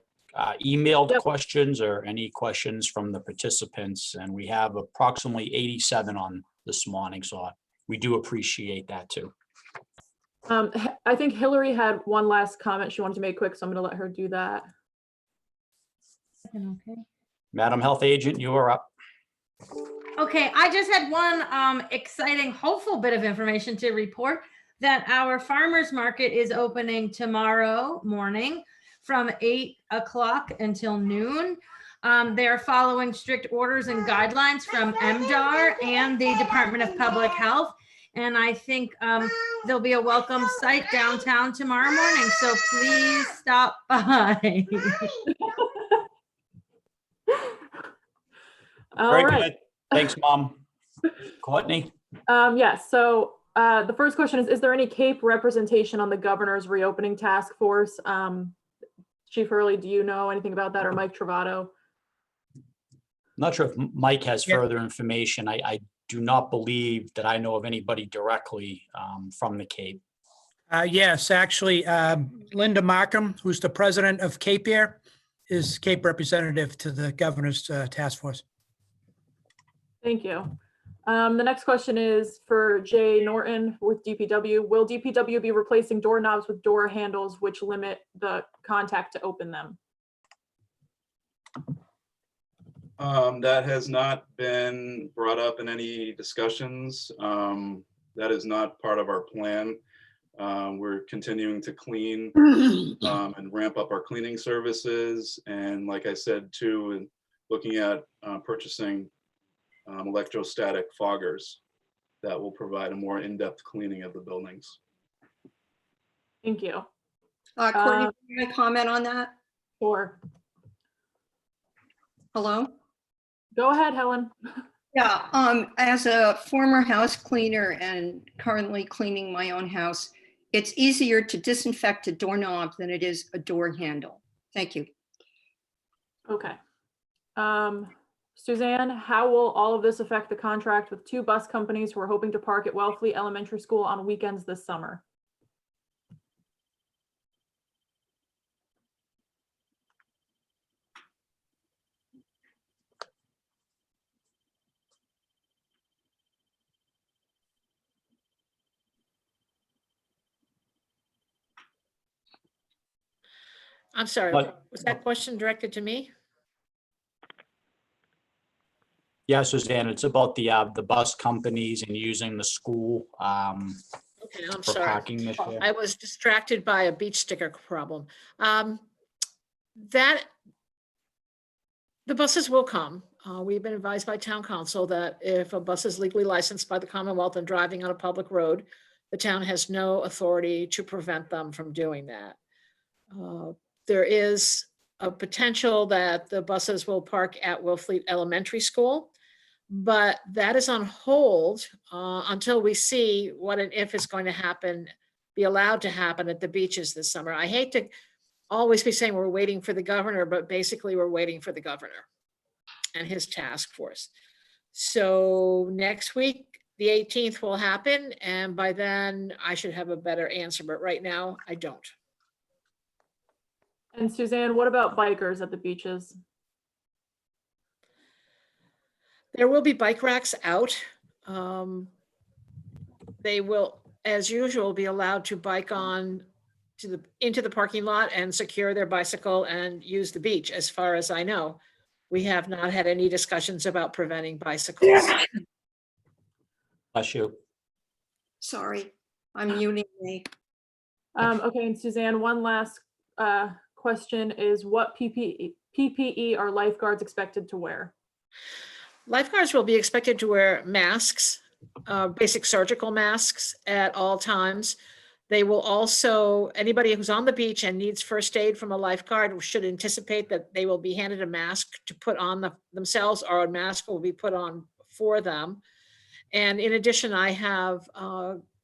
emailed questions or any questions from the participants. And we have approximately 87 on this morning, so we do appreciate that too. I think Hillary had one last comment she wanted to make quick, so I'm going to let her do that. Okay. Madam Health Agent, you are up. Okay, I just had one exciting, hopeful bit of information to report that our farmers market is opening tomorrow morning from 8 o'clock until noon. They're following strict orders and guidelines from MDAR and the Department of Public Health. And I think there'll be a welcome site downtown tomorrow morning. So please stop by. All Very right. good. Thanks, Mom. Courtney? Yes, so the first question is there any CAPE representation on the governor's reopening task force? Chief Hurley, do you know anything about that, or Mike Travato? Not sure if Mike has Yeah. further information. I do not believe that I know of anybody directly from the Cape. Yes, actually, Linda Markham, who's the president of Cape Air, is Cape representative to the governor's task force. Thank you. The next question is for Jay Norton with DPW. Will DPW be replacing doorknobs with door handles which limit the contact to open them? That has not been brought up in any discussions. That is not part of our plan. We're continuing to clean and ramp up our cleaning services. And like I said, too, looking at purchasing electrostatic foggers that will provide a more in-depth cleaning of the buildings. Thank you. Courtney, can I comment on that? Sure. Hello? Go ahead, Helen. Yeah, as a former house cleaner and currently cleaning my own house, it's easier to disinfect a doorknob than it is a door handle. Thank you. Okay. Suzanne, how will all of this affect the contract with 2 bus companies who are hoping to park at Wellfleet Elementary School on weekends this summer? I'm sorry, But- was that question directed to me? Yeah, Suzanne, it's about the bus companies and using the school Okay, I'm for sorry. parking this year. I was distracted by a beach sticker problem. That, the buses will come. We've been advised by town council that if a bus is legally licensed by the Commonwealth and driving on a public road, the town has no authority to prevent them from doing that. There is a potential that the buses will park at Willfleet Elementary School, but that is on hold until we see what and if is going to happen, be allowed to happen at the beaches this summer. I hate to always be saying we're waiting for the governor, but basically we're waiting for the governor and his task force. So next week, the 18th will happen, and by then I should have a better answer, but right now I don't. And Suzanne, what about bikers at the beaches? There will be bike racks out. They will, as usual, be allowed to bike on to into the parking lot and secure their bicycle and use the beach, as far as I know. We have not had any discussions about preventing bicycles. Bless you. Sorry, I'm muting me. Okay, and Suzanne, one last question is what PPE are lifeguards expected to wear? Lifeguards will be expected to wear masks, basic surgical masks at all times. They will also, anybody who's on the beach and needs first aid from a lifeguard should anticipate that they will be handed a mask to put on themselves, or a mask will be put on for them. And in addition, I have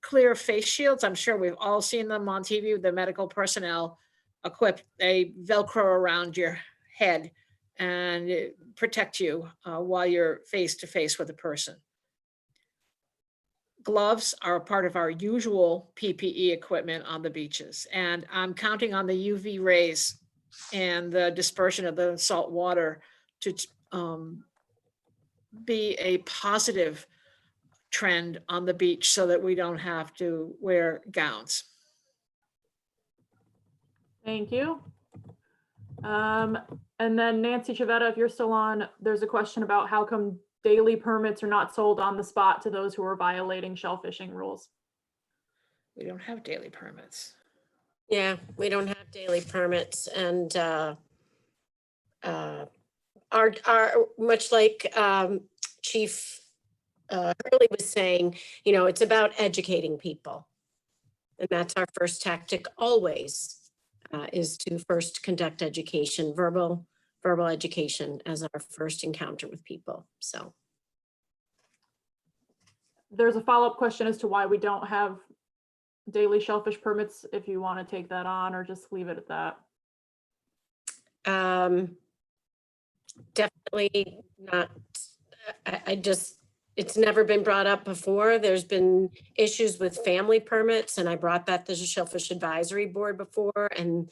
clear face shields. I'm sure we've all seen them on TV with the medical personnel equipped. They Velcro around your head and protect you while you're face to face with a person. Gloves are a part of our usual PPE equipment on the beaches, and I'm counting on the UV rays and the dispersion of the salt water to be a positive trend on the beach so that we don't have to wear gowns. Thank you. And then Nancy Chavetta, if you're still on, there's a question about how come daily permits are not sold on the spot to those who are violating shellfishing rules. We don't have daily permits. Yeah, we don't have daily permits, and our much like Chief Hurley was saying, you know, it's about educating people. And that's our first tactic always, is to first conduct education, verbal education as our first encounter with people. So there's a follow-up question as to why we don't have daily shellfish permits, if you want to take that on or just leave it at that. definitely not, it's never been brought up before. There's been issues with family permits, and I brought that to the Shellfish Advisory Board before, and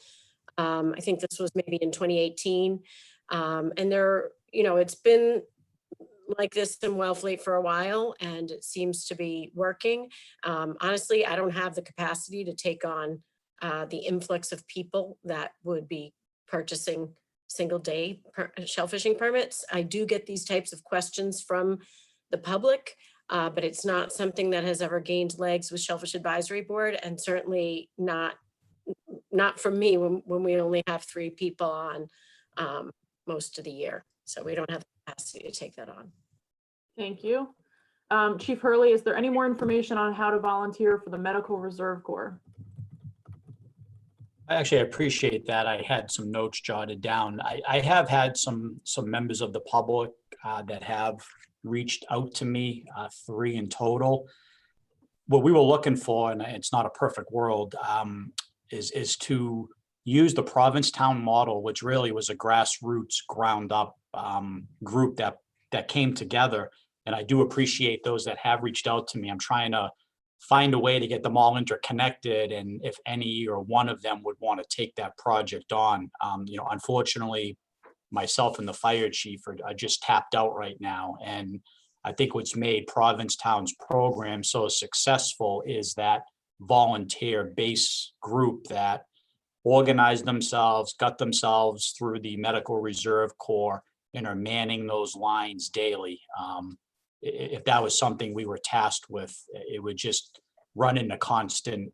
I think this was maybe in 2018. And there, you know, it's been like this in Wellfleet for a while, and it seems to be working. Honestly, I don't have the capacity to take on the influx of people that would be purchasing single day shellfishing permits. I do get these types of questions from the public, but it's not something that has ever gained legs with Shellfish Advisory Board, and certainly not from me when we only have 3 people on most of the year. So we don't have the capacity to take that on. Thank you. Chief Hurley, is there any more information on how to volunteer for the Medical Reserve Corps? Actually, I appreciate that. I had some notes jotted down. I have had some members of the public that have reached out to me, 3 in total. What we were looking for, and it's not a perfect world, is to use the Provincetown model, which really was a grassroots, ground up group that came together. And I do appreciate those that have reached out to me. I'm trying to find a way to get them all interconnected, and if any or one of them would want to take that project on. You know, unfortunately, myself and the fire chief are just tapped out right now. And I think what's made Provincetown's program so successful is that volunteer base group that organized themselves, got themselves through the Medical Reserve Corps, and are manning those lines daily. If that was something we were tasked with, it would just run into constant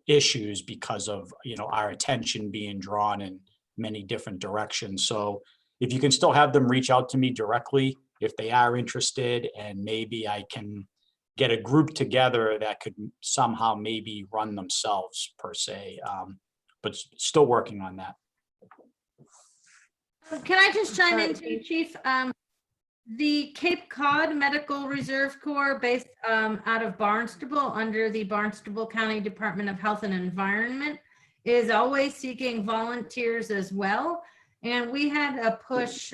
issues because of, our attention being drawn in many different directions. So if you can still have them reach out to me directly, if they are interested, and maybe I can get a group together that could somehow maybe run themselves per se, but still working on that. Can I just chime in too, Chief? The Cape Cod Medical Reserve Corps, based out of Barnstable under the Barnstable County Department of Health and Environment, is always seeking volunteers as well. And we had a push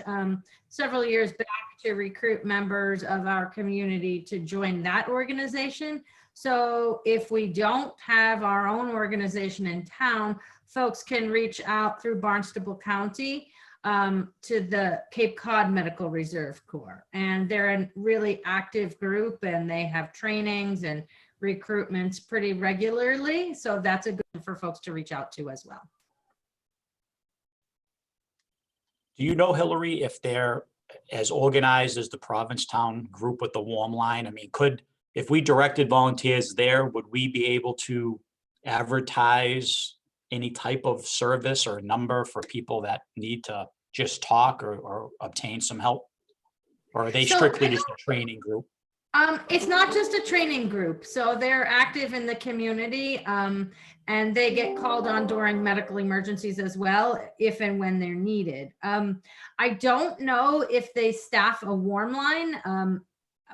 several years back to recruit members of our community to join that organization. So if we don't have our own organization in town, folks can reach out through Barnstable County to the Cape Cod Medical Reserve Corps. And they're a really active group, and they have trainings and recruitments pretty regularly. So that's a good one for folks to reach out to as well. Do you know, Hillary, if they're as organized as the Provincetown group with the warm line? I mean, if we directed volunteers there, would we be able to advertise any type of service or number for people that need to just talk or obtain some help? Or are they strictly just a training group? It's not just a training group. So they're active in the community, and they get called on during medical emergencies as well, if and when they're needed. I don't know if they staff a warm line.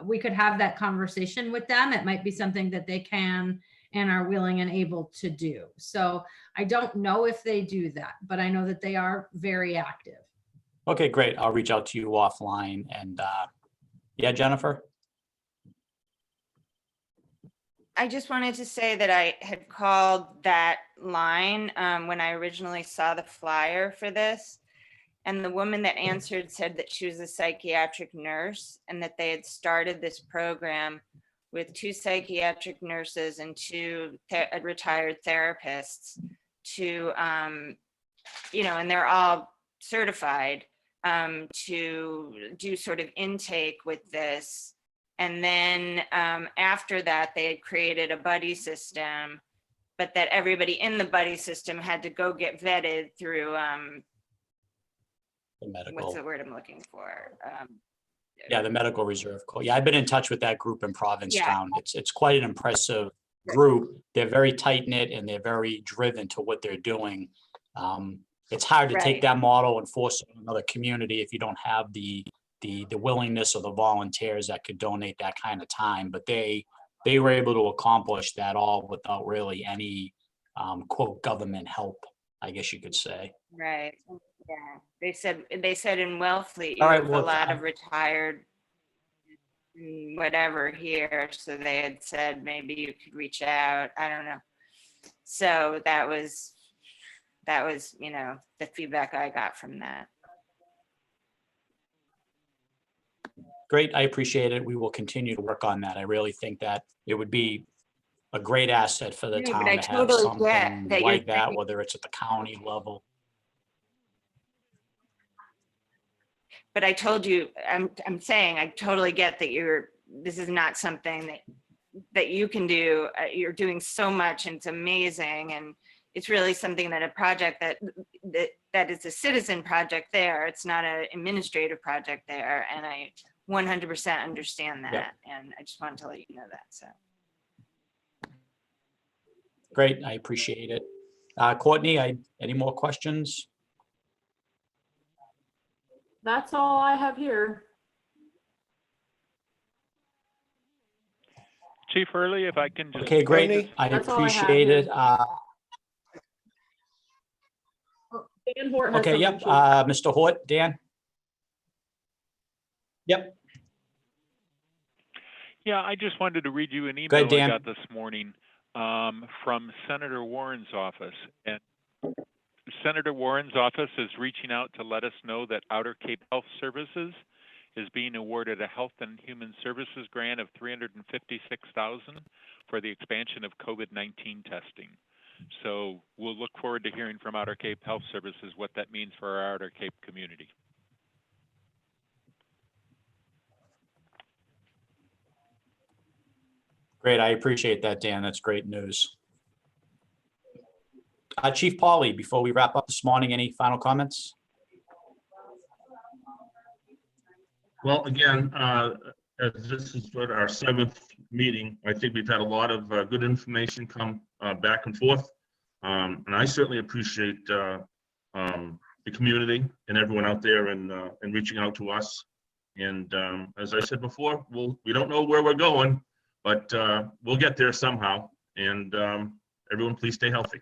We could have that conversation with them. It might be something that they can and are willing and able to do. So I don't know if they do that, but I know that they are very active. Okay, great. I'll reach out to you offline. And yeah, Jennifer? I just wanted to say that I had called that line when I originally saw the flyer for this. And the woman that answered said that she was a psychiatric nurse and that they had started this program with 2 psychiatric nurses and 2 retired therapists to, and they're all certified to do sort of intake with this. And then after that, they had created a buddy system, but that everybody in the buddy system had to go get vetted through, The medical. what's the word I'm looking for? Yeah, the Medical Reserve Corps. Yeah, I've been in touch with that group in Provincetown. It's quite an impressive group. They're very tight knit and they're very driven to what they're doing. It's hard to take that model and force it on another community if you don't have the willingness of the volunteers that could donate that kind of time. But they were able to accomplish that all without really any quote government help, I guess you could say. Right. Yeah. They said in Wellfleet, you All right, have well, a lot of retired whatever here. So they had said maybe you could reach out. I don't know. So that was, the feedback I got from that. Great, I appreciate it. We will continue to work on that. I really think that it would be a great asset for the Yeah, but town I to have totally something get that you're like that, saying- whether it's at the county level. But I told you, I'm saying, I totally get that this is not something that you can do. You're doing so much and it's amazing. And it's really something that a project that is a citizen project there. It's not an administrative project there. And I 100% understand that. Yeah. And I just wanted to let you know that, so. Great, I appreciate it. Courtney, any more questions? That's all I have here. Chief Hurley, if I can just. Okay, great. Courtney? I That's all I have appreciate it. Dan Hort has Okay, yep, something, Chief. Mr. Hort, Dan? Yep. Yeah, I just wanted to read you an Go email ahead, I Dan. got this morning from Senator Warren's office. And Senator Warren's office is reaching out to let us know that Outer Cape Health Services is being awarded a Health and Human Services grant of $356,000 for the expansion of COVID-19 testing. So we'll look forward to hearing from Outer Cape Health Services what that means for our Outer Cape community. Great, I appreciate that, Dan. That's great news. Chief Pauly, before we wrap up this morning, any final comments? Well, again, as this is for our 7th meeting, I think we've had a lot of good information come back and forth. And I certainly appreciate the community and everyone out there and reaching out to us. And as I said before, we don't know where we're going, but we'll get there somehow. And everyone, please stay healthy.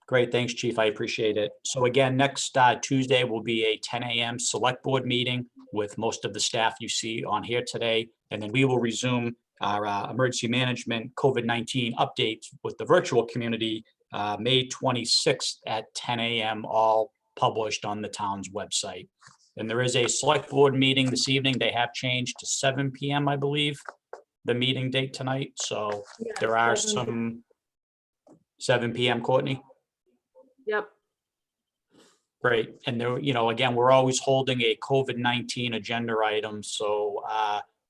Great, thanks, Chief. I appreciate it. So again, next Tuesday will be a 10 a.m. select board meeting with most of the staff you see on here today. And then we will resume our emergency management COVID-19 updates with the virtual community May 26th at 10 a.m., all published on the town's website. And there is a select board meeting this evening. They have changed to 7 p.m., I believe, the meeting date tonight. So Yeah, there are 7 7 p.m., Courtney? Yep. Great. And there, again, we're always holding a COVID-19 agenda item. So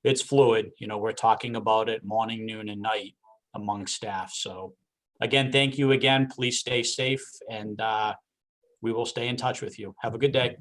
it's fluid. We're talking about it morning, noon, and night among staff. So again, thank you again. Please stay safe, and we will stay in touch with you. Have a good day.